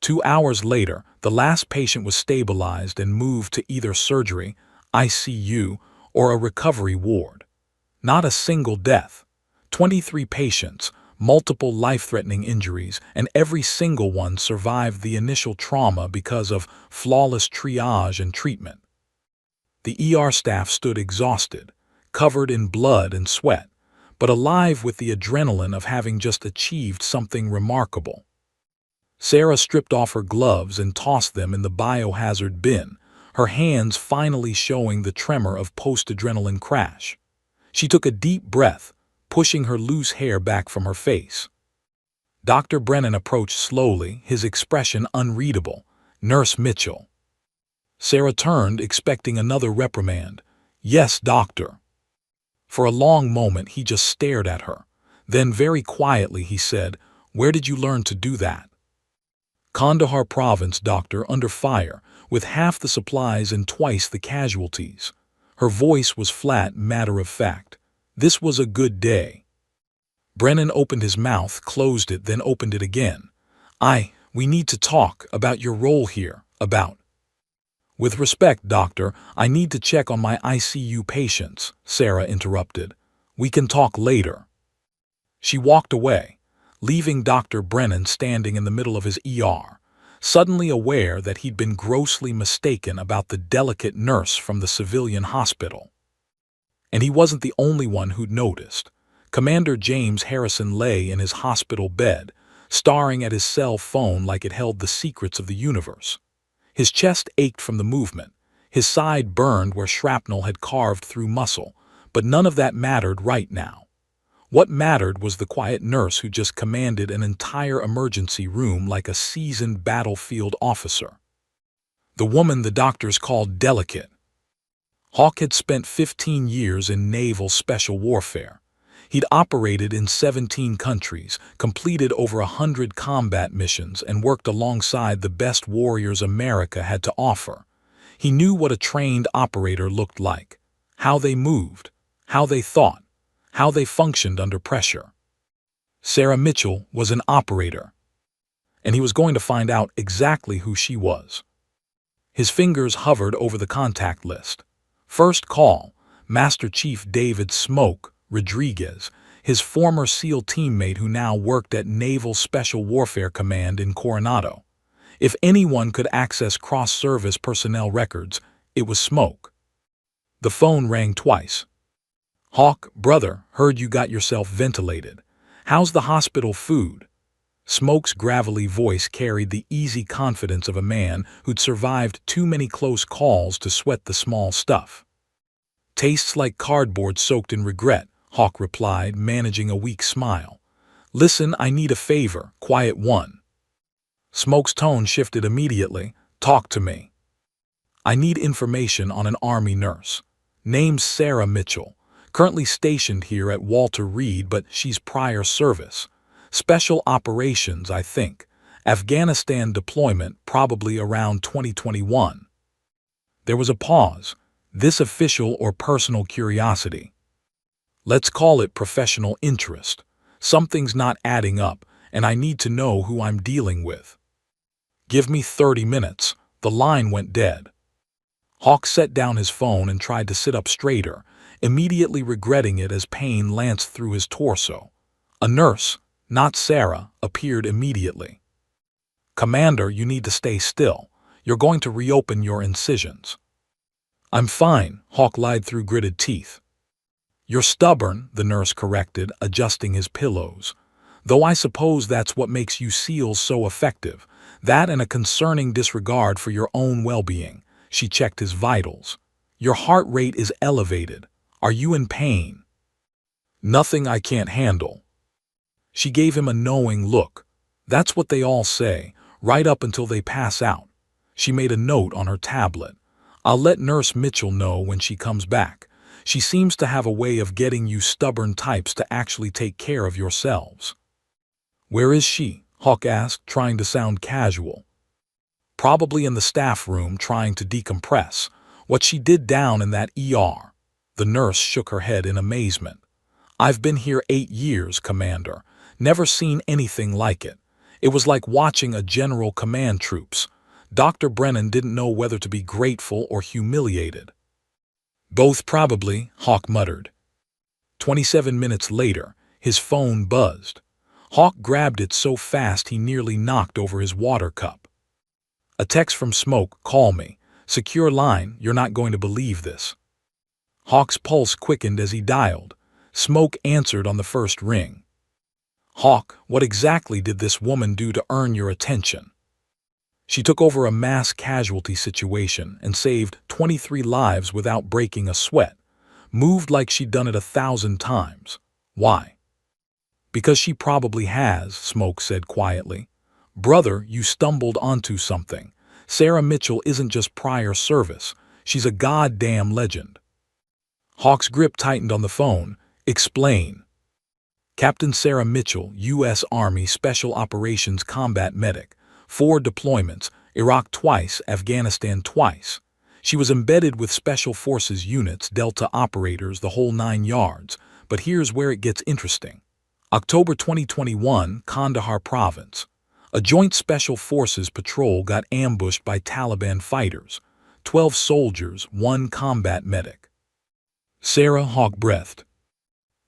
2 hours later, the last patient was stabilized and moved to either surgery, ICU, or a recovery ward. Not a single death. 23 patients, multiple life-threatening injuries, and every single one survived the initial trauma because of flawless triage and treatment. The ER staff stood exhausted, covered in blood and sweat, but alive with the adrenaline of having just achieved something remarkable. Sarah stripped off her gloves and tossed them in the biohazard bin, her hands finally showing the tremor of post-adrenaline crash. She took a deep breath, pushing her loose hair back from her face. Dr. Brennan approached slowly, his expression unreadable. "Nurse Mitchell." Sarah turned, expecting another reprimand. "Yes, doctor." For a long moment he just stared at her. Then very quietly he said, "Where did you learn to do that?" "Kandahar province, doctor, under fire, with half the supplies and twice the casualties." Her voice was flat, matter-of-fact. "This was a good day." Brennan opened his mouth, closed it, then opened it again. We need to talk about your role here, about." "With respect, doctor, I need to check on my ICU patients," Sarah interrupted. "We can talk later." She walked away, leaving Dr. Brennan standing in the middle of his ER, suddenly aware that he'd been grossly mistaken about the delicate nurse from the civilian hospital. And he wasn't the only one who'd noticed. Commander James Harrison lay in his hospital bed, staring at his cell phone like it held the secrets of the universe. His chest ached from the movement, his side burned where shrapnel had carved through muscle, but none of that mattered right now. What mattered was the quiet nurse who just commanded an entire emergency room like a seasoned battlefield officer. The woman the doctors called delicate. Hawk had spent 15 years in naval special warfare. He'd operated in 17 countries, completed over 100 combat missions, and worked alongside the best warriors America had to offer. He knew what a trained operator looked like, how they moved, how they thought, how they functioned under pressure. Sarah Mitchell was an operator, and he was going to find out exactly who she was. His fingers hovered over the contact list. First call, Master Chief David "Smoke" Rodriguez, his former SEAL teammate who now worked at Naval Special Warfare Command in Coronado. If anyone could access cross-service personnel records, it was Smoke. The phone rang twice. "Hawk, brother, heard you got yourself ventilated. How's the hospital food?" Smoke's gravelly voice carried the easy confidence of a man who'd survived too many close calls to sweat the small stuff. "Tastes like cardboard soaked in regret," Hawk replied, managing a weak smile. "Listen, I need a favor, quiet one." Smoke's tone shifted immediately. "Talk to me." "I need information on an Army nurse. Name's Sarah Mitchell. Currently stationed here at Walter Reed, but she's prior service. Special operations, I think. Afghanistan deployment, probably around 2021. There was a pause. This official or personal curiosity? Let's call it professional interest. Something's not adding up, and I need to know who I'm dealing with. Give me 30 minutes. The line went dead. Hawk set down his phone and tried to sit up straighter, immediately regretting it as pain lanced through his torso. A nurse, not Sarah, appeared immediately. "Commander, you need to stay still. You're going to reopen your incisions." "I'm fine," Hawk lied through gritted teeth. "You're stubborn," the nurse corrected, adjusting his pillows. "Though I suppose that's what makes you SEALs so effective. That and a concerning disregard for your own well-being." She checked his vitals. "Your heart rate is elevated. Are you in pain?" "Nothing I can't handle." She gave him a knowing look. "That's what they all say, right up until they pass out." She made a note on her tablet. "I'll let Nurse Mitchell know when she comes back. She seems to have a way of getting you stubborn types to actually take care of yourselves." "Where is she?" Hawk asked, trying to sound casual. "Probably in the staff room trying to decompress. What she did down in that ER." The nurse shook her head in amazement. "I've been here 8 years, Commander. Never seen anything like it. It was like watching a general command troops. Dr. Brennan didn't know whether to be grateful or humiliated." "Both probably," Hawk muttered. 27 minutes later, his phone buzzed. Hawk grabbed it so fast he nearly knocked over his water cup. "A text from Smoke, call me. Secure line, you're not going to believe this." Hawk's pulse quickened as he dialed. Smoke answered on the first ring. "Hawk, what exactly did this woman do to earn your attention?" "She took over a mass casualty situation and saved 23 lives without breaking a sweat. Moved like she'd done it 1,000 times. Why?" "Because she probably has," Smoke said quietly. "Brother, you stumbled onto something. Sarah Mitchell isn't just prior service. She's a goddamn legend." Hawk's grip tightened on the phone. "Explain." "Captain Sarah Mitchell, U.S. Army Special Operations Combat Medic. 4 deployments, Iraq twice, Afghanistan twice. She was embedded with Special Forces units, Delta operators, the whole 9 yards. But here's where it gets interesting. October 2021, Kandahar Province. A joint Special Forces patrol got ambushed by Taliban fighters. 12 soldiers, 1 combat medic." Sarah, Hawk breathed.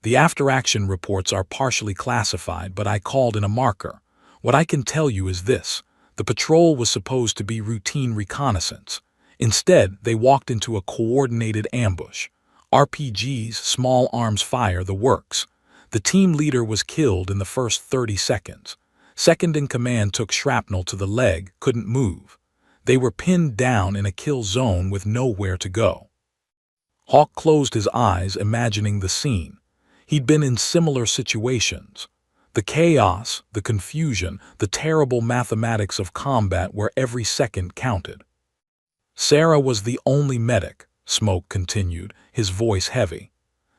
"The after-action reports are partially classified, but I called in a marker. What I can tell you is this. The patrol was supposed to be routine reconnaissance. Instead, they walked into a coordinated ambush. RPGs, small arms fire, the works. The team leader was killed in the first 30 seconds. Second in command took shrapnel to the leg, couldn't move. They were pinned down in a kill zone with nowhere to go." Hawk closed his eyes, imagining the scene. He'd been in similar situations. The chaos, the confusion, the terrible mathematics of combat where every second counted. "Sarah was the only medic," Smoke continued, his voice heavy.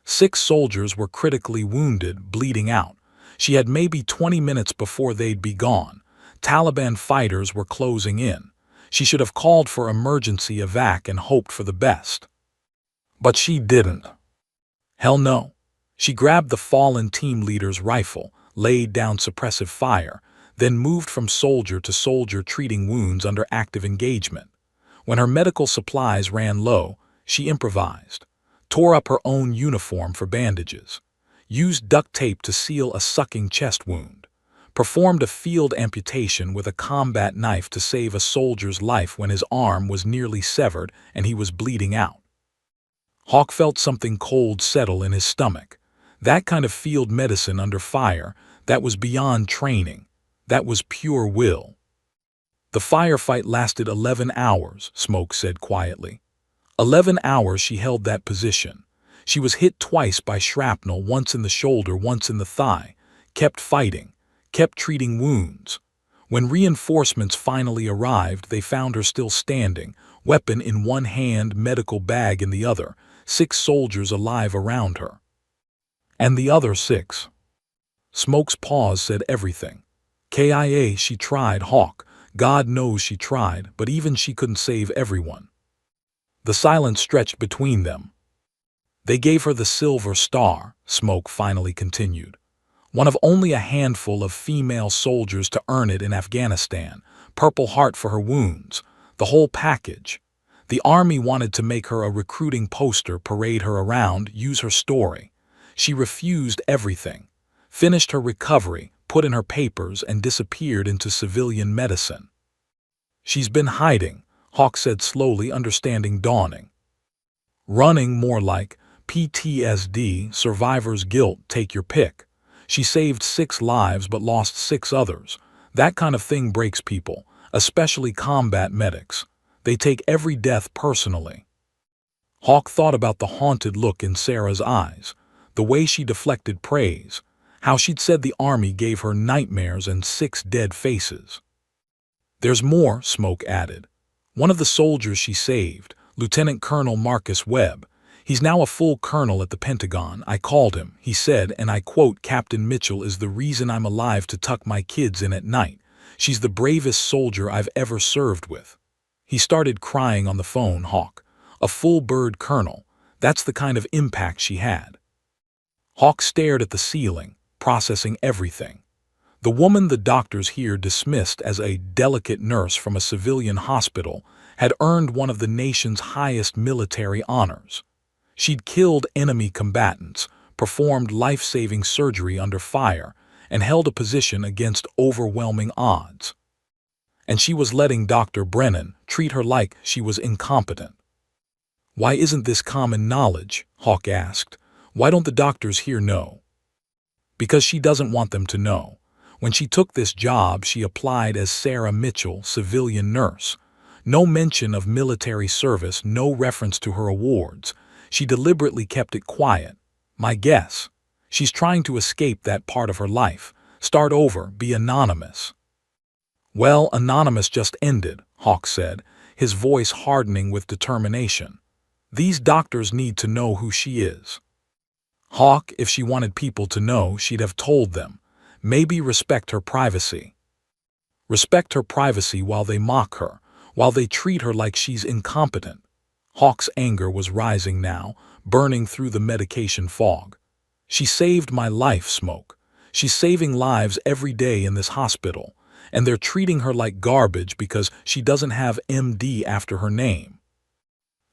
6 soldiers were critically wounded, bleeding out. She had maybe 20 minutes before they'd be gone. Taliban fighters were closing in. She should have called for emergency evac and hoped for the best. But she didn't. Hell no. She grabbed the fallen team leader's rifle, laid down suppressive fire, then moved from soldier to soldier treating wounds under active engagement. When her medical supplies ran low, she improvised, tore up her own uniform for bandages, used duct tape to seal a sucking chest wound, performed a field amputation with a combat knife to save a soldier's life when his arm was nearly severed and he was bleeding out. Hawk felt something cold settle in his stomach. That kind of field medicine under fire, that was beyond training. That was pure will. "The firefight lasted 11 hours, Smoke said quietly. 11 hours she held that position. She was hit twice by shrapnel, once in the shoulder, once in the thigh. Kept fighting, kept treating wounds. When reinforcements finally arrived, they found her still standing, weapon in one hand, medical bag in the other, 6 soldiers alive around her." "And the other 6? Smoke's pause said everything. "KIA, she tried, Hawk. God knows she tried, but even she couldn't save everyone." The silence stretched between them. "They gave her the Silver Star," Smoke finally continued. "One of only a handful of female soldiers to earn it in Afghanistan. Purple Heart for her wounds. The whole package. The army wanted to make her a recruiting poster, parade her around, use her story. She refused everything. Finished her recovery, put in her papers, and disappeared into civilian medicine." "She's been hiding," Hawk said slowly, understanding dawning. "Running, more like. PTSD, survivor's guilt, take your pick. She saved 6 lives but lost 6 others. That kind of thing breaks people, especially combat medics. They take every death personally." Hawk thought about the haunted look in Sarah's eyes, the way she deflected praise, how she'd said the army gave her nightmares and 6 dead faces. "There's more," Smoke added. "One of the soldiers she saved, Lieutenant Colonel Marcus Webb, He's now a full colonel at the Pentagon. I called him. He said, and I quote, "Captain Mitchell is the reason I'm alive to tuck my kids in at night. She's the bravest soldier I've ever served with." He started crying on the phone. Hawk. A full bird colonel. That's the kind of impact she had. Hawk stared at the ceiling, processing everything. The woman the doctors here dismissed as a delicate nurse from a civilian hospital had earned one of the nation's highest military honors. She'd killed enemy combatants, performed life-saving surgery under fire, and held a position against overwhelming odds. And she was letting Dr. Brennan treat her like she was incompetent. "Why isn't this common knowledge?" Hawk asked. "Why don't the doctors here know?" "Because she doesn't want them to know. When she took this job, she applied as Sarah Mitchell, civilian nurse. No mention of military service, no reference to her awards. She deliberately kept it quiet. My guess, she's trying to escape that part of her life, start over, be anonymous." "Well, anonymous just ended," Hawk said, his voice hardening with determination. "These doctors need to know who she is." Hawk, if she wanted people to know, she'd have told them. Maybe respect her privacy. Respect her privacy while they mock her, while they treat her like she's incompetent. Hawk's anger was rising now, burning through the medication fog. "She saved my life, Smoke. She's saving lives every day in this hospital, and they're treating her like garbage because she doesn't have MD after her name.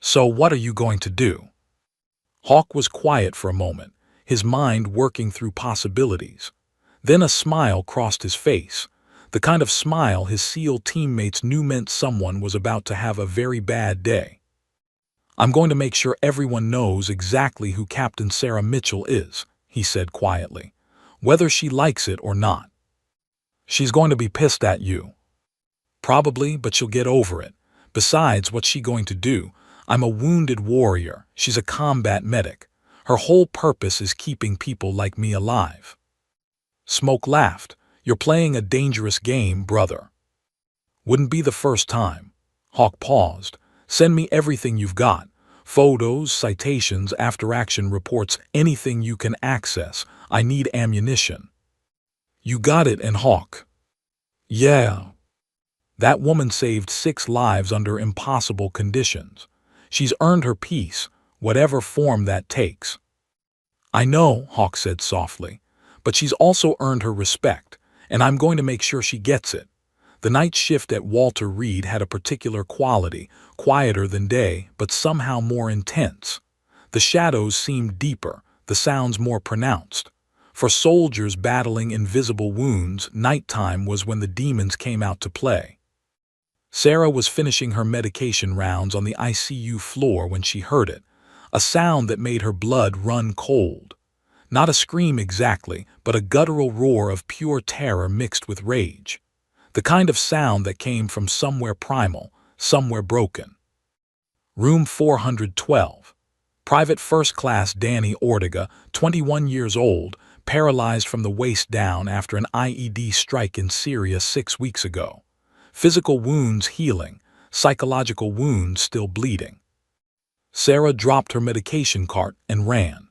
So what are you going to do?" Hawk was quiet for a moment, his mind working through possibilities. Then a smile crossed his face, the kind of smile his SEAL teammates knew meant someone was about to have a very bad day. "I'm going to make sure everyone knows exactly who Captain Sarah Mitchell is," he said quietly, "whether she likes it or not. She's going to be pissed at you. Probably, but she'll get over it. Besides, what's she going to do? I'm a wounded warrior. She's a combat medic. Her whole purpose is keeping people like me alive." Smoke laughed. "You're playing a dangerous game, brother." "Wouldn't be the first time." Hawk paused. "Send me everything you've got. Photos, citations, after-action reports, anything you can access. I need ammunition." "You got it." And Hawk, "Yeah. That woman saved 6 lives under impossible conditions. She's earned her peace, whatever form that takes." "I know," Hawk said softly, "but she's also earned her respect, and I'm going to make sure she gets it." The night shift at Walter Reed had a particular quality, quieter than day, but somehow more intense. The shadows seemed deeper, the sounds more pronounced. For soldiers battling invisible wounds, nighttime was when the demons came out to play. Sarah was finishing her medication rounds on the ICU floor when she heard it, a sound that made her blood run cold. Not a scream exactly, but a guttural roar of pure terror mixed with rage. The kind of sound that came from somewhere primal, somewhere broken. Room 412. Private First Class Danny Ortega, 21 years old, paralyzed from the waist down after an IED strike in Syria 6 weeks ago. Physical wounds healing, psychological wounds still bleeding. Sarah dropped her medication cart and ran.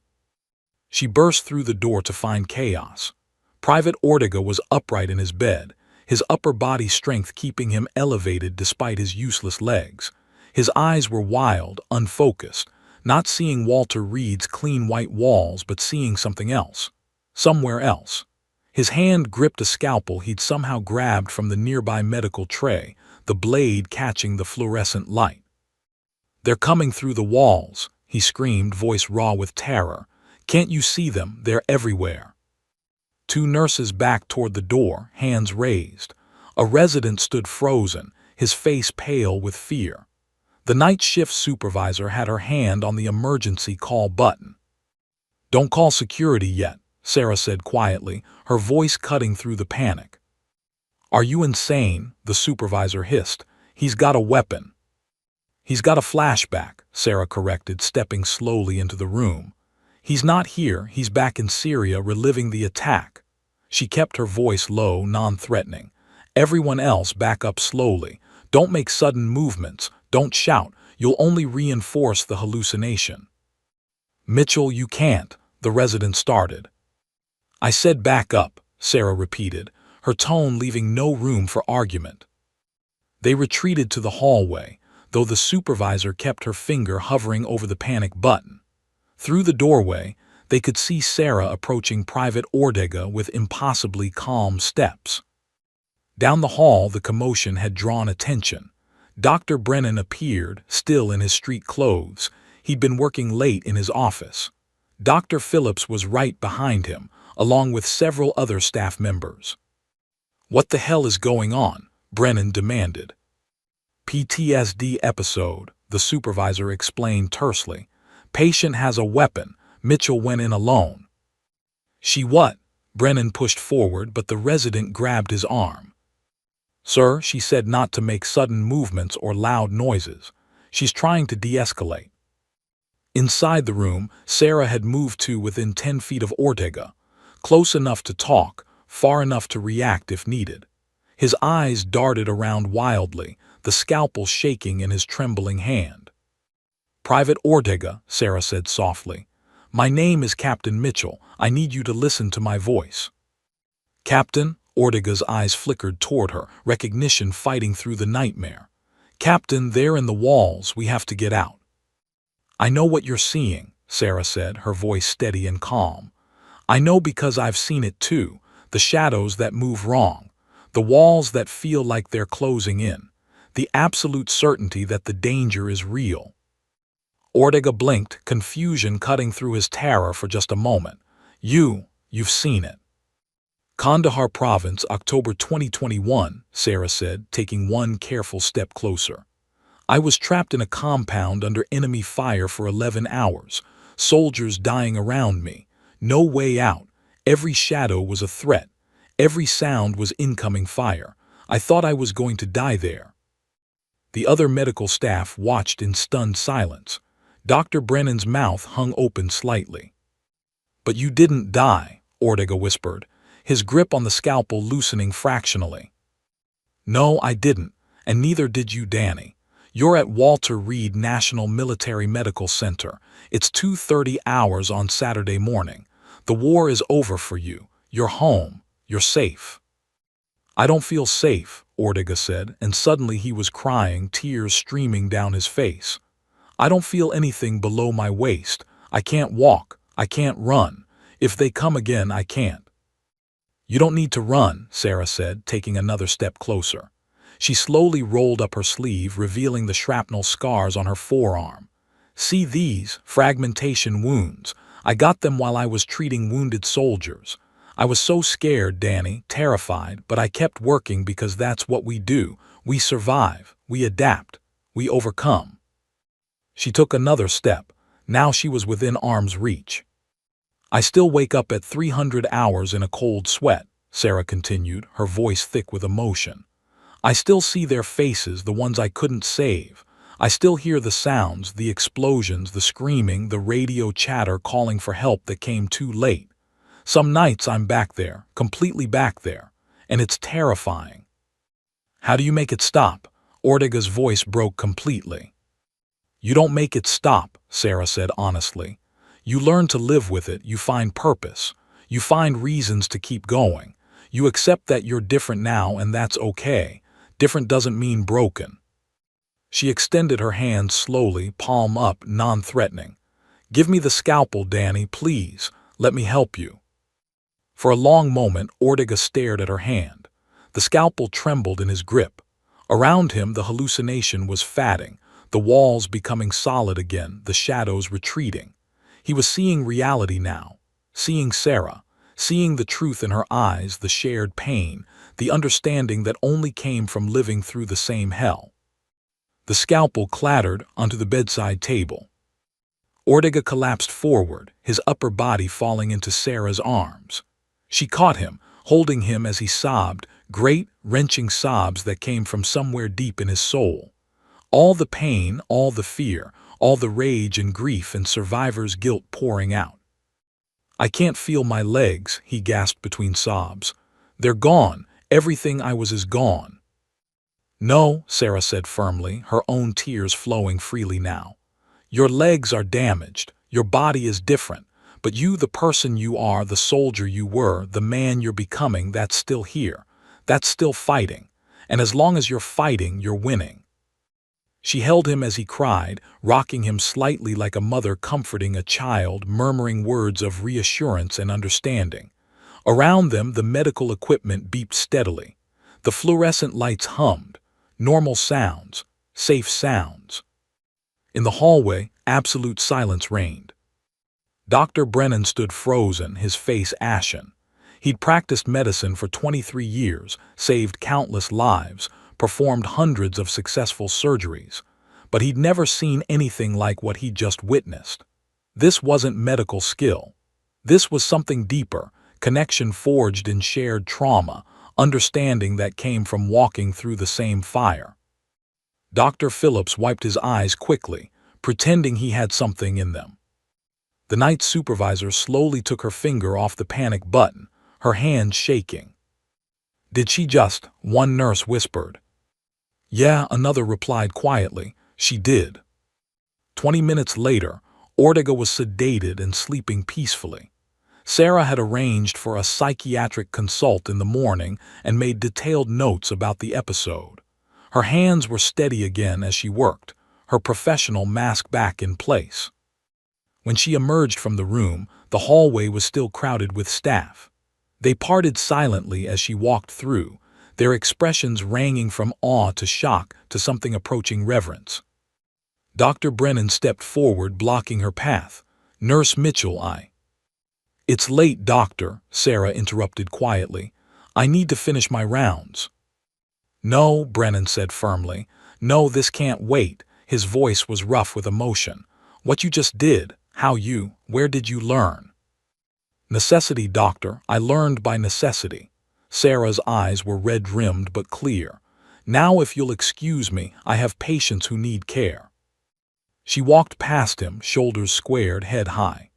She burst through the door to find chaos. Private Ortega was upright in his bed, his upper body strength keeping him elevated despite his useless legs. His eyes were wild, unfocused, not seeing Walter Reed's clean white walls but seeing something else. Somewhere else. His hand gripped a scalpel he'd somehow grabbed from the nearby medical tray, the blade catching the fluorescent light. "They're coming through the walls," he screamed, voice raw with terror. "Can't you see them? They're everywhere." 2 nurses backed toward the door, hands raised. A resident stood frozen, his face pale with fear. The night shift supervisor had her hand on the emergency call button. "Don't call security yet," Sarah said quietly, her voice cutting through the panic. "Are you insane?" the supervisor hissed. "He's got a weapon." "He's got a flashback," Sarah corrected, stepping slowly into the room. "He's not here, he's back in Syria reliving the attack." She kept her voice low, non-threatening. "Everyone else back up slowly. Don't make sudden movements. Don't shout. You'll only reinforce the hallucination." Mitchell, you can't, the resident started. I said back up, Sarah repeated, her tone leaving no room for argument. They retreated to the hallway, though the supervisor kept her finger hovering over the panic button. Through the doorway, they could see Sarah approaching Private Ortega with impossibly calm steps. Down the hall, the commotion had drawn attention. Dr. Brennan appeared, still in his street clothes. He'd been working late in his office. Dr. Phillips was right behind him, along with several other staff members. "What the hell is going on?" Brennan demanded. "PTSD episode," the supervisor explained tersely. "Patient has a weapon. Mitchell went in alone." "She what?" Brennan pushed forward, but the resident grabbed his arm. "Sir, she said not to make sudden movements or loud noises. She's trying to de-escalate." Inside the room, Sarah had moved to within 10 feet of Ortega, close enough to talk, far enough to react if needed. His eyes darted around wildly, the scalpel shaking in his trembling hand. "Private Ortega," Sarah said softly. "My name is Captain Mitchell. I need you to listen to my voice." "Captain?" Ortega's eyes flickered toward her, recognition fighting through the nightmare. "Captain, they're in the walls. We have to get out." "I know what you're seeing," Sarah said, her voice steady and calm. "I know because I've seen it too, the shadows that move wrong, the walls that feel like they're closing in, the absolute certainty that the danger is real." Ortega blinked, confusion cutting through his terror for just a moment. You've seen it." "Kandahar Province, October 2021, Sarah said, taking one careful step closer. "I was trapped in a compound under enemy fire for 11 hours, soldiers dying around me. No way out. Every shadow was a threat. Every sound was incoming fire. I thought I was going to die there." The other medical staff watched in stunned silence. Dr. Brennan's mouth hung open slightly. "But you didn't die," Ortega whispered, his grip on the scalpel loosening fractionally. "No, I didn't, and neither did you, Danny. You're at Walter Reed National Military Medical Center. It's 2:30 hours on Saturday morning. The war is over for you. You're home. You're safe." "I don't feel safe," Ortega said, and suddenly he was crying, tears streaming down his face. "I don't feel anything below my waist. I can't walk. I can't run. If they come again, I can't." "You don't need to run," Sarah said, taking another step closer. She slowly rolled up her sleeve, revealing the shrapnel scars on her forearm. "See these fragmentation wounds? I got them while I was treating wounded soldiers. I was so scared, Danny, terrified, but I kept working because that's what we do. We survive. We adapt. We overcome." She took another step. Now she was within arm's reach. "I still wake up at 300 hours in a cold sweat," Sarah continued, her voice thick with emotion. "I still see their faces, the ones I couldn't save. I still hear the sounds, the explosions, the screaming, the radio chatter calling for help that came too late. Some nights I'm back there, completely back there, and it's terrifying." "How do you make it stop?" Ortega's voice broke completely. "You don't make it stop," Sarah said honestly. "You learn to live with it, you find purpose. You find reasons to keep going. You accept that you're different now and that's okay. Different doesn't mean broken." She extended her hand slowly, palm up, non-threatening. "Give me the scalpel, Danny, please. Let me help you." For a long moment, Ortega stared at her hand. The scalpel trembled in his grip. Around him, the hallucination was fading, the walls becoming solid again, the shadows retreating. He was seeing reality now, seeing Sarah, seeing the truth in her eyes, the shared pain, the understanding that only came from living through the same hell. The scalpel clattered onto the bedside table. Ortega collapsed forward, his upper body falling into Sarah's arms. She caught him, holding him as he sobbed, great, wrenching sobs that came from somewhere deep in his soul. All the pain, all the fear, all the rage and grief and survivor's guilt pouring out. "I can't feel my legs," he gasped between sobs. "They're gone. Everything I was is gone." "No," Sarah said firmly, her own tears flowing freely now. "Your legs are damaged. Your body is different, but you, the person you are, the soldier you were, the man you're becoming, that's still here. That's still fighting. And as long as you're fighting, you're winning." She held him as he cried, rocking him slightly like a mother comforting a child, murmuring words of reassurance and understanding. Around them, the medical equipment beeped steadily. The fluorescent lights hummed. Normal sounds, safe sounds. In the hallway, absolute silence reigned. Dr. Brennan stood frozen, his face ashen. He'd practiced medicine for 23 years, saved countless lives, performed hundreds of successful surgeries, but he'd never seen anything like what he'd just witnessed. This wasn't medical skill. This was something deeper, connection forged in shared trauma, understanding that came from walking through the same fire. Dr. Phillips wiped his eyes quickly, pretending he had something in them. The night supervisor slowly took her finger off the panic button, her hand shaking. "Did she just?" one nurse whispered. "Yeah," another replied quietly, "she did." 20 minutes later, Ortega was sedated and sleeping peacefully. Sarah had arranged for a psychiatric consult in the morning and made detailed notes about the episode. Her hands were steady again as she worked, her professional mask back in place. When she emerged from the room, the hallway was still crowded with staff. They parted silently as she walked through, their expressions ranging from awe to shock to something approaching reverence. Dr. Brennan stepped forward, blocking her path. "Nurse Mitchell, It's late, doctor," Sarah interrupted quietly. "I need to finish my rounds." "No," Brennan said firmly. "No, this can't wait." His voice was rough with emotion. "What you just did, where did you learn?" "Necessity, doctor. I learned by necessity." Sarah's eyes were red-rimmed but clear. "Now, if you'll excuse me, I have patients who need care." She walked past him, shoulders squared, head high.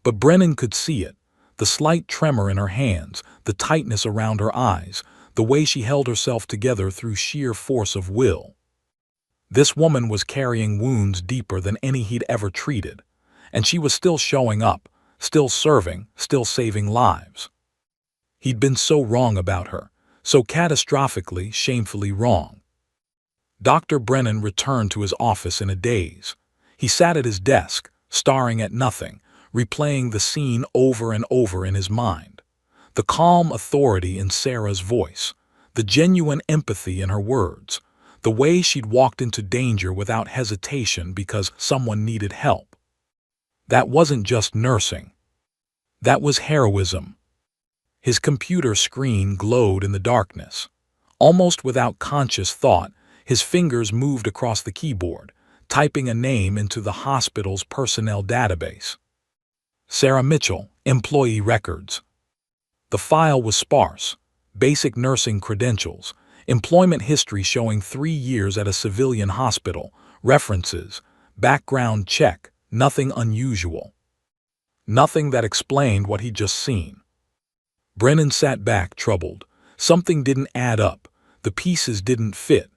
But Brennan could see it, the slight tremor in her hands, the tightness around her eyes, the way she held herself together through sheer force of will. This woman was carrying wounds deeper than any he'd ever treated, and she was still showing up, still serving, still saving lives. He'd been so wrong about her, so catastrophically, shamefully wrong. Dr. Brennan returned to his office in a daze. He sat at his desk, staring at nothing, replaying the scene over and over in his mind. The calm authority in Sarah's voice, the genuine empathy in her words, the way she'd walked into danger without hesitation because someone needed help. That wasn't just nursing. That was heroism. His computer screen glowed in the darkness. Almost without conscious thought, his fingers moved across the keyboard, typing a name into the hospital's personnel database. Sarah Mitchell, employee records. The file was sparse. Basic nursing credentials, employment history showing 3 years at a civilian hospital, references, background check, nothing unusual. Nothing that explained what he'd just seen. Brennan sat back, troubled. Something didn't add up. The pieces didn't fit.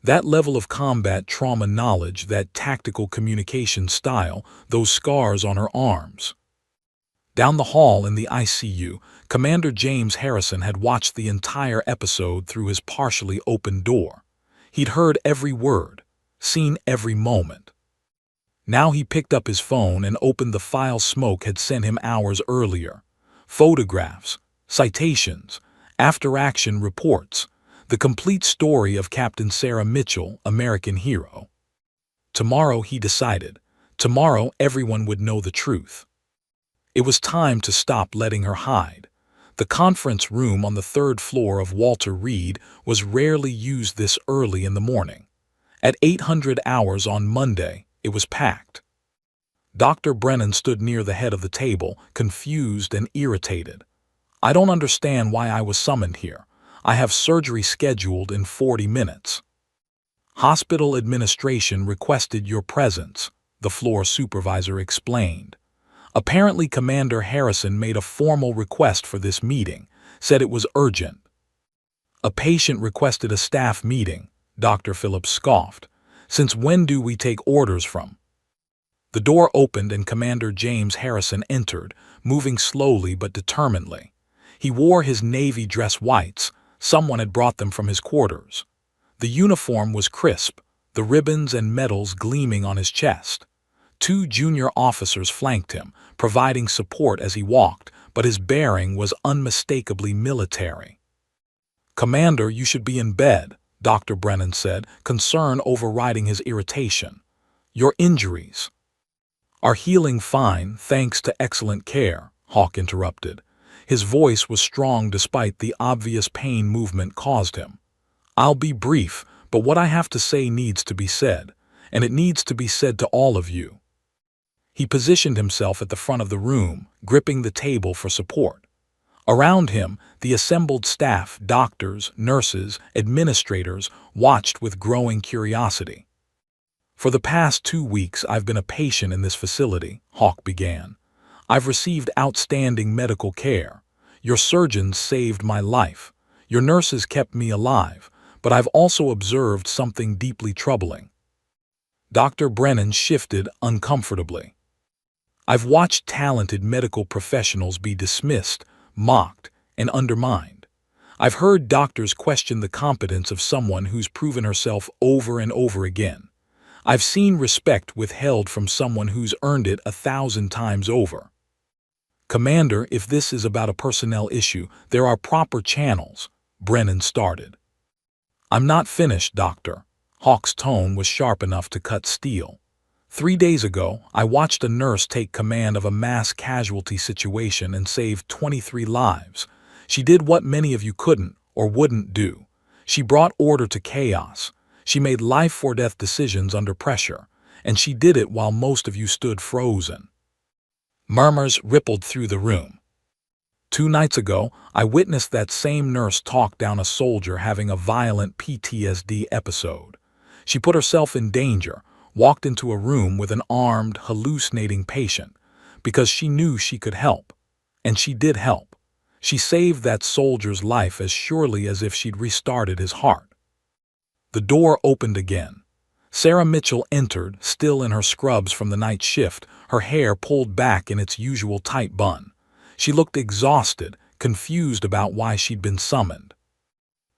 That level of combat trauma knowledge, that tactical communication style, those scars on her arms. Down the hall in the ICU, Commander James Harrison had watched the entire episode through his partially open door. He'd heard every word, seen every moment. Now he picked up his phone and opened the file Smoke had sent him hours earlier. Photographs, citations, after-action reports, the complete story of Captain Sarah Mitchell, American hero. Tomorrow, he decided, tomorrow everyone would know the truth. It was time to stop letting her hide. The conference room on the 3rd floor of Walter Reed was rarely used this early in the morning. At 800 hours on Monday, it was packed. Dr. Brennan stood near the head of the table, confused and irritated. "I don't understand why I was summoned here. I have surgery scheduled in 40 minutes. Hospital administration requested your presence," the floor supervisor explained. Apparently, Commander Harrison made a formal request for this meeting, said it was urgent. "A patient requested a staff meeting," Dr. Phillips scoffed. "Since when do we take orders from?" The door opened and Commander James Harrison entered, moving slowly but determinedly. He wore his navy dress whites. Someone had brought them from his quarters. The uniform was crisp, the ribbons and medals gleaming on his chest. Two junior officers flanked him, providing support as he walked, but his bearing was unmistakably military. "Commander, you should be in bed," Dr. Brennan said, concern overriding his irritation. "Your injuries are healing fine, thanks to excellent care," Hawk interrupted. His voice was strong despite the obvious pain movement caused him. "I'll be brief, but what I have to say needs to be said, and it needs to be said to all of you." He positioned himself at the front of the room, gripping the table for support. Around him, the assembled staff, doctors, nurses, administrators, watched with growing curiosity. "For the past 2 weeks, I've been a patient in this facility," Hawk began. "I've received outstanding medical care. Your surgeons saved my life. Your nurses kept me alive, but I've also observed something deeply troubling." Dr. Brennan shifted uncomfortably. "I've watched talented medical professionals be dismissed, mocked, and undermined. I've heard doctors question the competence of someone who's proven herself over and over again. I've seen respect withheld from someone who's earned it 1,000 times over. Commander, if this is about a personnel issue, there are proper channels," Brennan started. "I'm not finished, Doctor." Hawk's tone was sharp enough to cut steel. 3 days ago, I watched a nurse take command of a mass casualty situation and save 23 lives. She did what many of you couldn't or wouldn't do. She brought order to chaos. She made life-or-death decisions under pressure, and she did it while most of you stood frozen. Murmurs rippled through the room. 2 nights ago, I witnessed that same nurse talk down a soldier having a violent PTSD episode. She put herself in danger, walked into a room with an armed, hallucinating patient, because she knew she could help. And she did help. She saved that soldier's life as surely as if she'd restarted his heart. The door opened again. Sarah Mitchell entered, still in her scrubs from the night shift, her hair pulled back in its usual tight bun. She looked exhausted, confused about why she'd been summoned.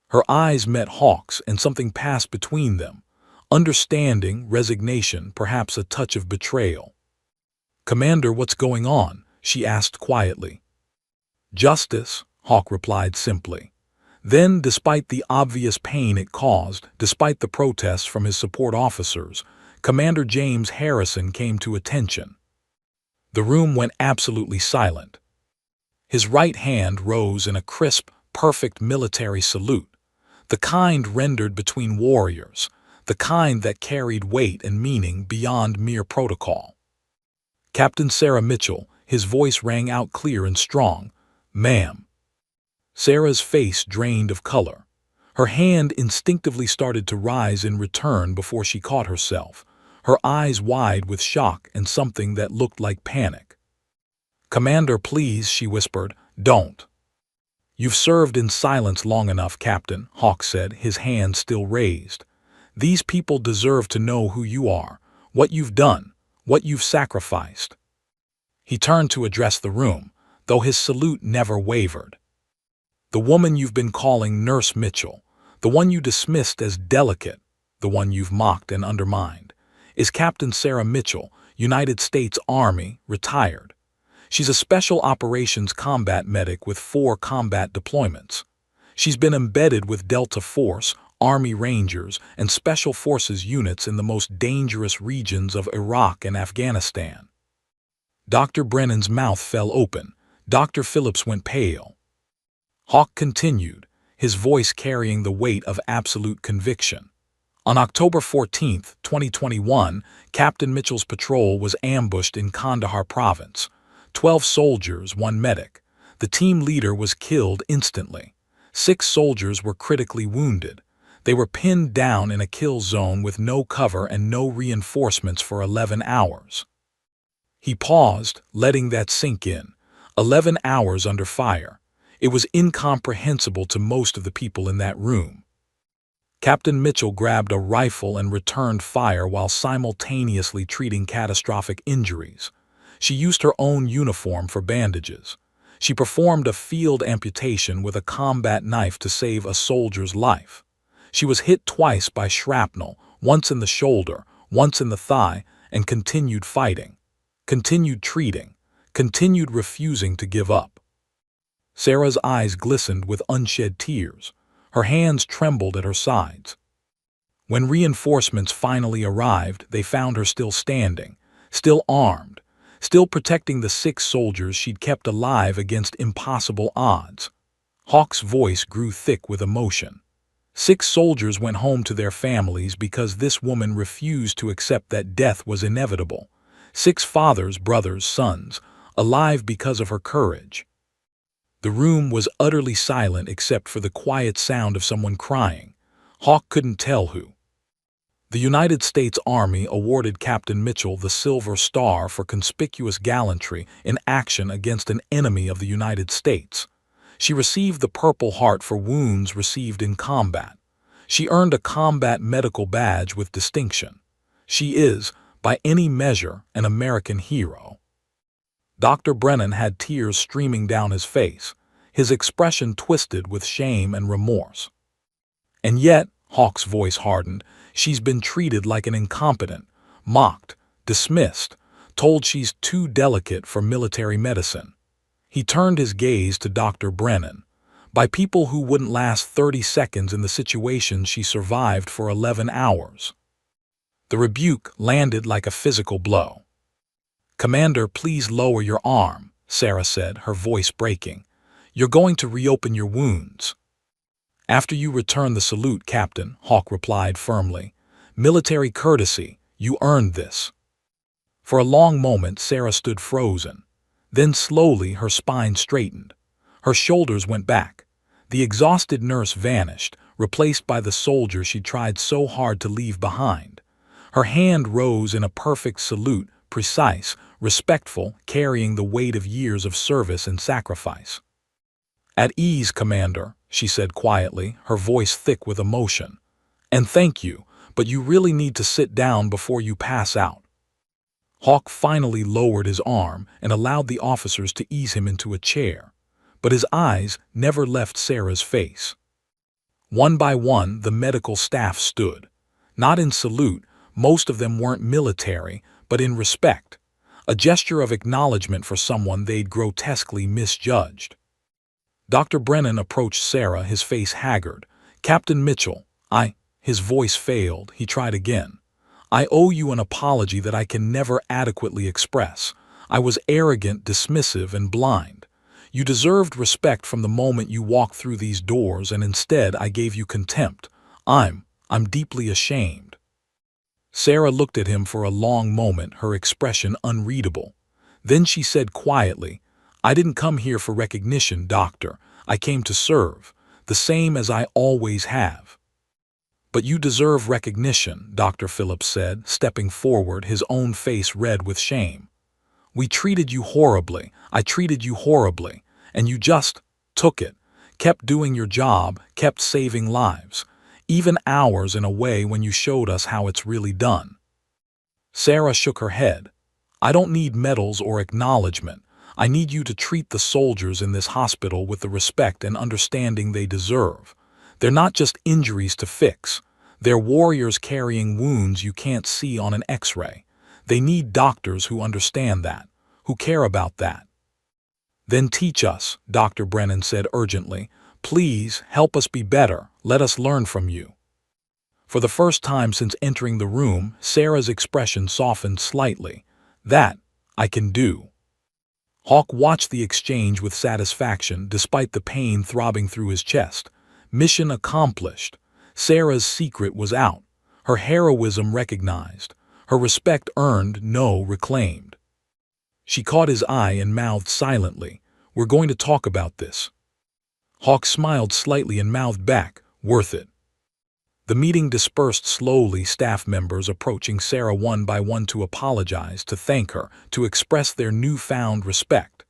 Her eyes met Hawk's, and something passed between them. Understanding, resignation, perhaps a touch of betrayal. "Commander, what's going on?" she asked quietly. "Justice," Hawk replied simply. Then, despite the obvious pain it caused, despite the protests from his support officers, Commander James Harrison came to attention. The room went absolutely silent. His right hand rose in a crisp, perfect military salute, the kind rendered between warriors, the kind that carried weight and meaning beyond mere protocol. "Captain Sarah Mitchell," his voice rang out clear and strong. "Ma'am." Sarah's face drained of color. Her hand instinctively started to rise in return before she caught herself, her eyes wide with shock and something that looked like panic. "Commander, please," she whispered, "don't." "You've served in silence long enough, Captain," Hawk said, his hand still raised. "These people deserve to know who you are, what you've done, what you've sacrificed." He turned to address the room, though his salute never wavered. "The woman you've been calling Nurse Mitchell, the one you dismissed as delicate, the one you've mocked and undermined, is Captain Sarah Mitchell, United States Army, retired. She's a special operations combat medic with 4 combat deployments. She's been embedded with Delta Force, Army Rangers, and Special Forces units in the most dangerous regions of Iraq and Afghanistan." Dr. Brennan's mouth fell open. Dr. Phillips went pale. Hawk continued, his voice carrying the weight of absolute conviction. "On October 14, 2021, Captain Mitchell's patrol was ambushed in Kandahar province. 12 soldiers, 1 medic. The team leader was killed instantly. 6 soldiers were critically wounded. They were pinned down in a kill zone with no cover and no reinforcements for 11 hours. He paused, letting that sink in. 11 hours under fire. It was incomprehensible to most of the people in that room. Captain Mitchell grabbed a rifle and returned fire while simultaneously treating catastrophic injuries. She used her own uniform for bandages. She performed a field amputation with a combat knife to save a soldier's life. She was hit twice by shrapnel, once in the shoulder, once in the thigh, and continued fighting, continued treating, continued refusing to give up. Sarah's eyes glistened with unshed tears. Her hands trembled at her sides. When reinforcements finally arrived, they found her still standing, still armed, still protecting the 6 soldiers she'd kept alive against impossible odds. Hawk's voice grew thick with emotion. 6 soldiers went home to their families because this woman refused to accept that death was inevitable. 6 fathers, brothers, sons, alive because of her courage. The room was utterly silent except for the quiet sound of someone crying. Hawk couldn't tell who. The United States Army awarded Captain Mitchell the Silver Star for conspicuous gallantry in action against an enemy of the United States. She received the Purple Heart for wounds received in combat. She earned a combat medical badge with distinction. She is, by any measure, an American hero. Dr. Brennan had tears streaming down his face, his expression twisted with shame and remorse. And yet, Hawk's voice hardened, she's been treated like an incompetent, mocked, dismissed, told she's too delicate for military medicine. He turned his gaze to Dr. Brennan. By people who wouldn't last 30 seconds in the situation she survived for 11 hours. The rebuke landed like a physical blow. "Commander, please lower your arm," Sarah said, her voice breaking. "You're going to reopen your wounds." "After you return the salute, Captain," Hawk replied firmly. "Military courtesy, you earned this." For a long moment, Sarah stood frozen. Then slowly her spine straightened. Her shoulders went back. The exhausted nurse vanished, replaced by the soldier she tried so hard to leave behind. Her hand rose in a perfect salute, precise, respectful, carrying the weight of years of service and sacrifice. "At ease, Commander," she said quietly, her voice thick with emotion. "And thank you, but you really need to sit down before you pass out." Hawk finally lowered his arm and allowed the officers to ease him into a chair. But his eyes never left Sarah's face. One by one, the medical staff stood. Not in salute, most of them weren't military, but in respect. A gesture of acknowledgement for someone they'd grotesquely misjudged. Dr. Brennan approached Sarah, his face haggard. "Captain Mitchell, His voice failed. He tried again. "I owe you an apology that I can never adequately express. I was arrogant, dismissive, and blind. You deserved respect from the moment you walked through these doors, and instead I gave you contempt. I'm deeply ashamed." Sarah looked at him for a long moment, her expression unreadable. Then she said quietly, "I didn't come here for recognition, Doctor. I came to serve, the same as I always have." "But you deserve recognition," Dr. Phillips said, stepping forward, his own face red with shame. "We treated you horribly. I treated you horribly. And you just took it, kept doing your job, kept saving lives, even ours in a way when you showed us how it's really done." Sarah shook her head. "I don't need medals or acknowledgement. I need you to treat the soldiers in this hospital with the respect and understanding they deserve. They're not just injuries to fix. They're warriors carrying wounds you can't see on an X-ray. They need doctors who understand that, who care about that." "Then teach us," Dr. Brennan said urgently. "Please, help us be better. Let us learn from you." For the first time since entering the room, Sarah's expression softened slightly. "That I can do." Hawk watched the exchange with satisfaction, despite the pain throbbing through his chest. Mission accomplished. Sarah's secret was out. Her heroism recognized. Her respect earned, no reclaimed. She caught his eye and mouthed silently, "We're going to talk about this." Hawk smiled slightly and mouthed back, "Worth it." The meeting dispersed slowly, staff members approaching Sarah one by one to apologize, to thank her, to express their newfound respect.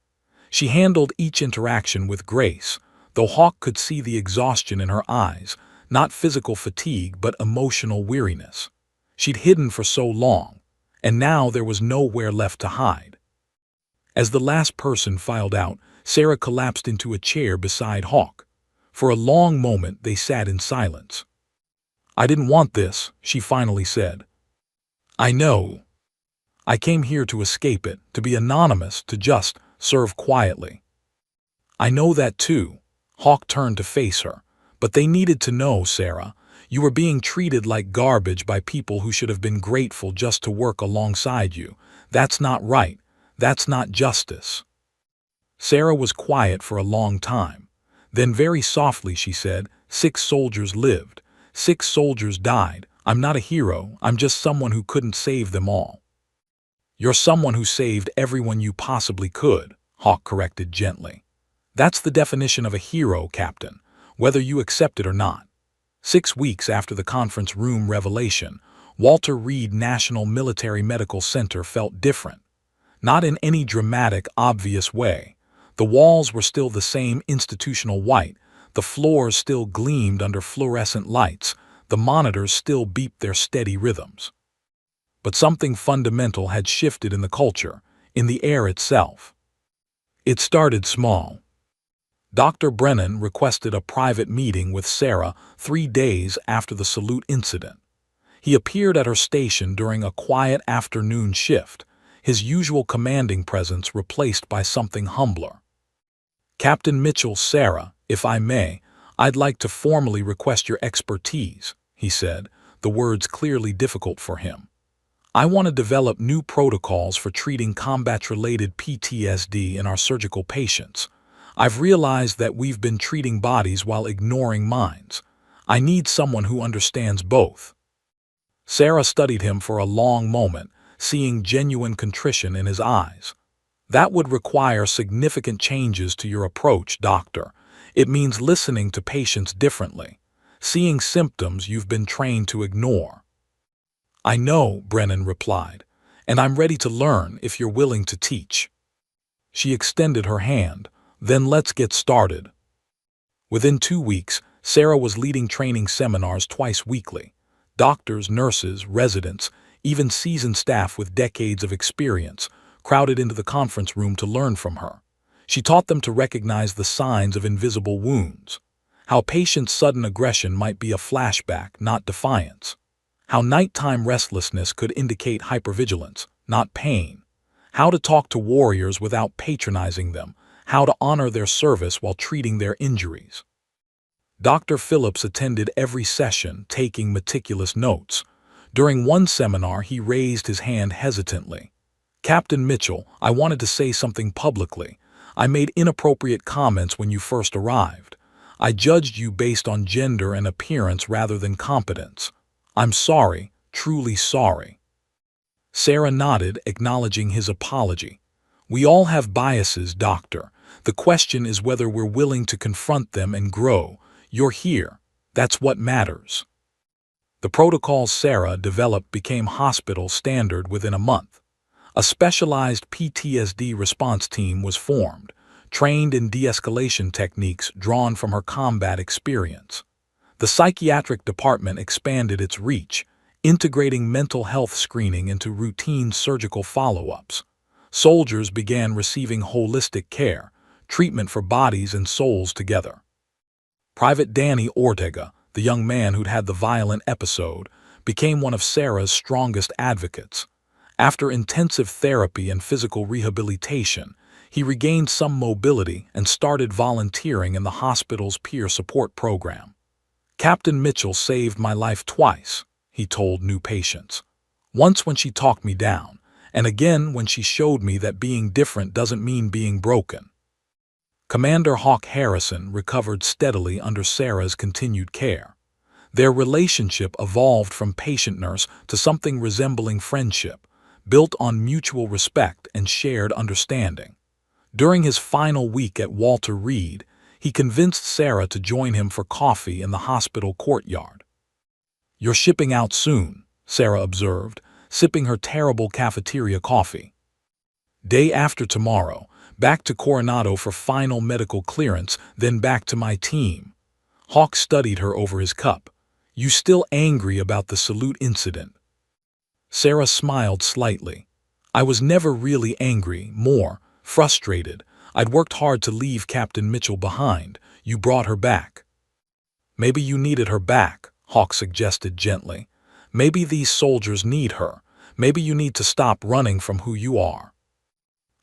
She handled each interaction with grace, though Hawk could see the exhaustion in her eyes, Not physical fatigue, but emotional weariness. She'd hidden for so long, and now there was nowhere left to hide. As the last person filed out, Sarah collapsed into a chair beside Hawk. For a long moment they sat in silence. "I didn't want this," she finally said. "I know. I came here to escape it, to be anonymous, to just serve quietly." "I know that too." Hawk turned to face her. "But they needed to know, Sarah. You were being treated like garbage by people who should have been grateful just to work alongside you. That's not right. That's not justice." Sarah was quiet for a long time. Then very softly she said, "6 soldiers lived. 6 soldiers died. I'm not a hero. I'm just someone who couldn't save them all." "You're someone who saved everyone you possibly could," Hawk corrected gently. "That's the definition of a hero, Captain, whether you accept it or not." 6 weeks after the conference room revelation, Walter Reed National Military Medical Center felt different. Not in any dramatic, obvious way. The walls were still the same institutional white, the floors still gleamed under fluorescent lights, the monitors still beeped their steady rhythms. But something fundamental had shifted in the culture, in the air itself. It started small. Dr. Brennan requested a private meeting with Sarah 3 days after the salute incident. He appeared at her station during a quiet afternoon shift, his usual commanding presence replaced by something humbler. "Captain Mitchell, Sarah, if I may, I'd like to formally request your expertise," he said, the words clearly difficult for him. "I want to develop new protocols for treating combat-related PTSD in our surgical patients. I've realized that we've been treating bodies while ignoring minds. I need someone who understands both." Sarah studied him for a long moment, seeing genuine contrition in his eyes. "That would require significant changes to your approach, doctor. It means listening to patients differently, seeing symptoms you've been trained to ignore." "I know," Brennan replied, "and I'm ready to learn if you're willing to teach." She extended her hand. "Then let's get started." Within 2 weeks, Sarah was leading training seminars twice weekly. Doctors, nurses, residents, even seasoned staff with decades of experience crowded into the conference room to learn from her. She taught them to recognize the signs of invisible wounds, how patients' sudden aggression might be a flashback, not defiance, how nighttime restlessness could indicate hypervigilance, not pain, how to talk to warriors without patronizing them, how to honor their service while treating their injuries. Dr. Phillips attended every session, taking meticulous notes. During one seminar, he raised his hand hesitantly. "Captain Mitchell, I wanted to say something publicly. I made inappropriate comments when you first arrived. I judged you based on gender and appearance rather than competence. I'm sorry, truly sorry." Sarah nodded, acknowledging his apology. "We all have biases, doctor. The question is whether we're willing to confront them and grow. You're here. That's what matters." The protocols Sarah developed became hospital standard within a month. A specialized PTSD response team was formed, trained in de-escalation techniques drawn from her combat experience. The psychiatric department expanded its reach, integrating mental health screening into routine surgical follow-ups. Soldiers began receiving holistic care, treatment for bodies and souls together. Private Danny Ortega, the young man who'd had the violent episode, became one of Sarah's strongest advocates. After intensive therapy and physical rehabilitation, he regained some mobility and started volunteering in the hospital's peer support program. "Captain Mitchell saved my life twice," he told new patients. "Once when she talked me down, and again when she showed me that being different doesn't mean being broken." Commander Hawk Harrison recovered steadily under Sarah's continued care. Their relationship evolved from patient-nurse to something resembling friendship, built on mutual respect and shared understanding. During his final week at Walter Reed, he convinced Sarah to join him for coffee in the hospital courtyard. "You're shipping out soon," Sarah observed, sipping her terrible cafeteria coffee. "Day after tomorrow, back to Coronado for final medical clearance, then back to my team." Hawk studied her over his cup. "You still angry about the salute incident?" Sarah smiled slightly. "I was never really angry, more frustrated. I'd worked hard to leave Captain Mitchell behind. You brought her back." "Maybe you needed her back," Hawk suggested gently. "Maybe these soldiers need her. Maybe you need to stop running from who you are."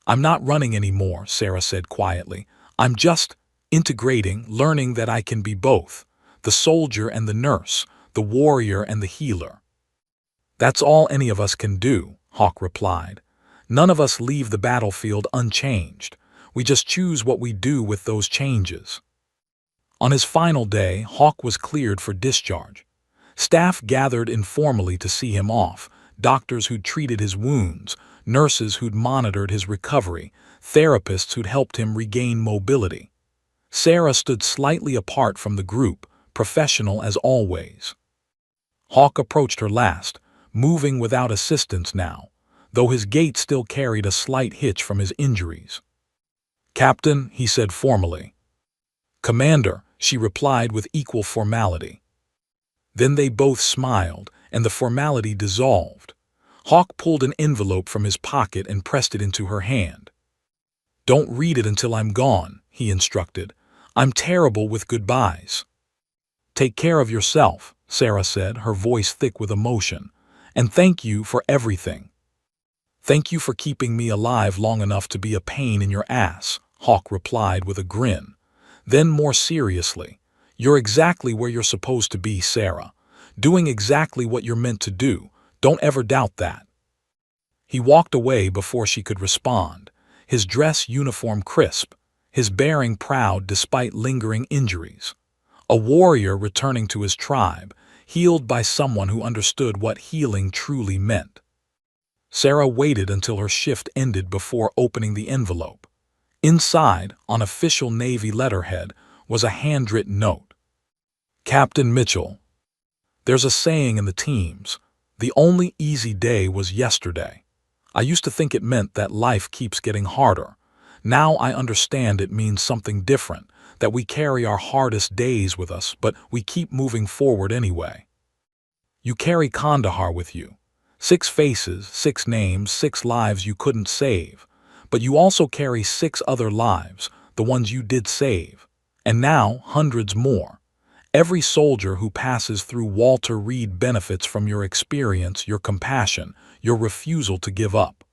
"I'm not running anymore," Sarah said quietly. "I'm just integrating, learning that I can be both, the soldier and the nurse, the warrior and the healer." "That's all any of us can do," Hawk replied. "None of us leave the battlefield unchanged. We just choose what we do with those changes." On his final day, Hawk was cleared for discharge. Staff gathered informally to see him off, doctors who'd treated his wounds, nurses who'd monitored his recovery, therapists who'd helped him regain mobility. Sarah stood slightly apart from the group, professional as always. Hawk approached her last, moving without assistance now, though his gait still carried a slight hitch from his injuries. "Captain," he said formally. "Commander," she replied with equal formality. Then they both smiled, and the formality dissolved. Hawk pulled an envelope from his pocket and pressed it into her hand. "Don't read it until I'm gone," he instructed. "I'm terrible with goodbyes." "Take care of yourself," Sarah said, her voice thick with emotion. "And thank you for everything." "Thank you for keeping me alive long enough to be a pain in your ass," Hawk replied with a grin. Then more seriously, "You're exactly where you're supposed to be, Sarah. Doing exactly what you're meant to do. Don't ever doubt that." He walked away before she could respond, his dress uniform crisp, his bearing proud despite lingering injuries. A warrior returning to his tribe, healed by someone who understood what healing truly meant. Sarah waited until her shift ended before opening the envelope. Inside, on official Navy letterhead, was a handwritten note. "Captain Mitchell, there's a saying in the teams, the only easy day was yesterday. I used to think it meant that life keeps getting harder. Now I understand it means something different, that we carry our hardest days with us, but we keep moving forward anyway. You carry Kandahar with you. 6 faces, 6 names, 6 lives you couldn't save. But you also carry 6 other lives, the ones you did save. And now, hundreds more. Every soldier who passes through Walter Reed benefits from your experience, your compassion, your refusal to give up.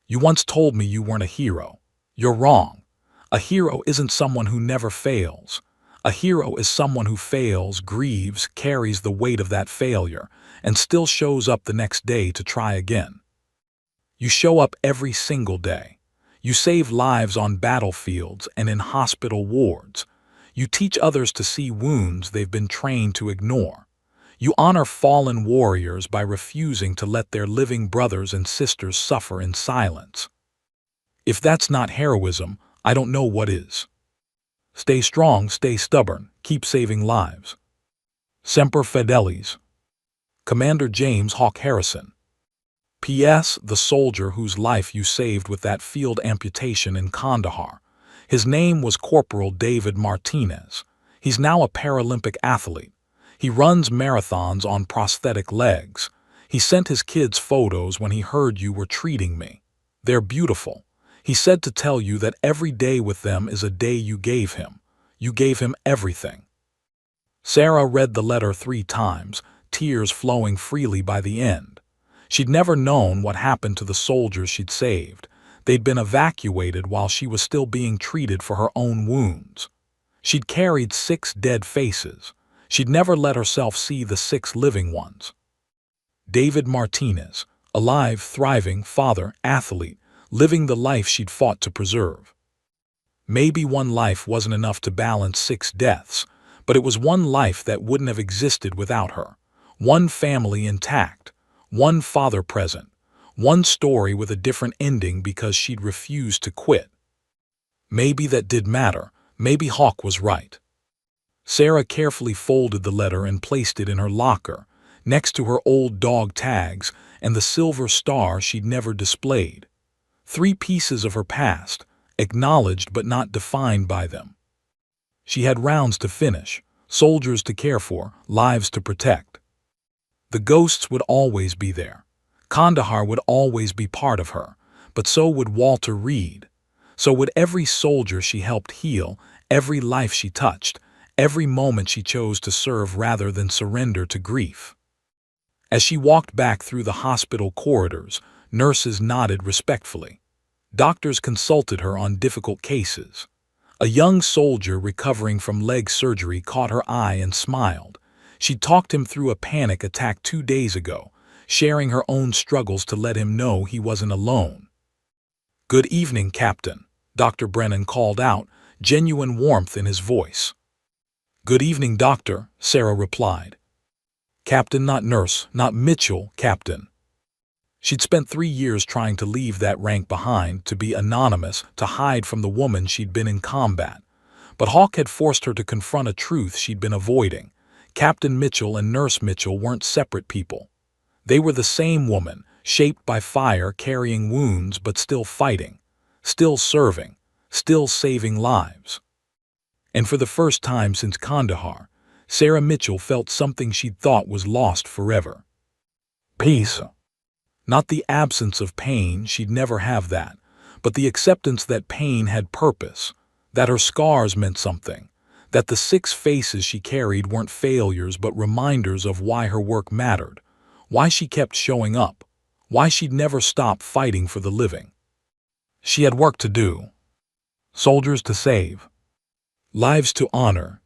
You once told me you weren't a hero. You're wrong. A hero isn't someone who never fails. A hero is someone who fails, grieves, carries the weight of that failure, and still shows up the next day to try again. You show up every single day. You save lives on battlefields and in hospital wards. You teach others to see wounds they've been trained to ignore. You honor fallen warriors by refusing to let their living brothers and sisters suffer in silence. If that's not heroism, I don't know what is. Stay strong, stay stubborn, keep saving lives. Semper Fidelis. Commander James Hawk Harrison. P.S. The soldier whose life you saved with that field amputation in Kandahar. His name was Corporal David Martinez. He's now a Paralympic athlete. He runs marathons on prosthetic legs. He sent his kids photos when he heard you were treating me. They're beautiful. He said to tell you that every day with them is a day you gave him. You gave him everything." Sarah read the letter 3 times, tears flowing freely by the end. She'd never known what happened to the soldiers she'd saved. They'd been evacuated while she was still being treated for her own wounds. She'd carried 6 dead faces. She'd never let herself see the 6 living ones. David Martinez, alive, thriving, father, athlete, living the life she'd fought to preserve. Maybe one life wasn't enough to balance 6 deaths, but it was one life that wouldn't have existed without her. One family intact, one father present, one story with a different ending because she'd refused to quit. Maybe that did matter. Maybe Hawk was right. Sarah carefully folded the letter and placed it in her locker, next to her old dog tags and the silver star she'd never displayed. 3 pieces of her past, acknowledged but not defined by them. She had rounds to finish, soldiers to care for, lives to protect. The ghosts would always be there. Kandahar would always be part of her, but so would Walter Reed. So would every soldier she helped heal, every life she touched, every moment she chose to serve rather than surrender to grief. As she walked back through the hospital corridors, nurses nodded respectfully. Doctors consulted her on difficult cases. A young soldier recovering from leg surgery caught her eye and smiled. She talked him through a panic attack 2 days ago, sharing her own struggles to let him know he wasn't alone. "Good evening, Captain," Dr. Brennan called out, genuine warmth in his voice. "Good evening, Doctor," Sarah replied. "Captain, not nurse, not Mitchell, Captain." She'd spent 3 years trying to leave that rank behind, to be anonymous, to hide from the woman she'd been in combat. But Hawk had forced her to confront a truth she'd been avoiding. Captain Mitchell and Nurse Mitchell weren't separate people. They were the same woman, shaped by fire, carrying wounds, but still fighting, still serving, still saving lives. And for the first time since Kandahar, Sarah Mitchell felt something she'd thought was lost forever. Peace. Not the absence of pain, she'd never have that, but the acceptance that pain had purpose, that her scars meant something, that the 6 faces she carried weren't failures but reminders of why her work mattered, why she kept showing up, why she'd never stop fighting for the living. She had work to do, soldiers to save, lives to honor,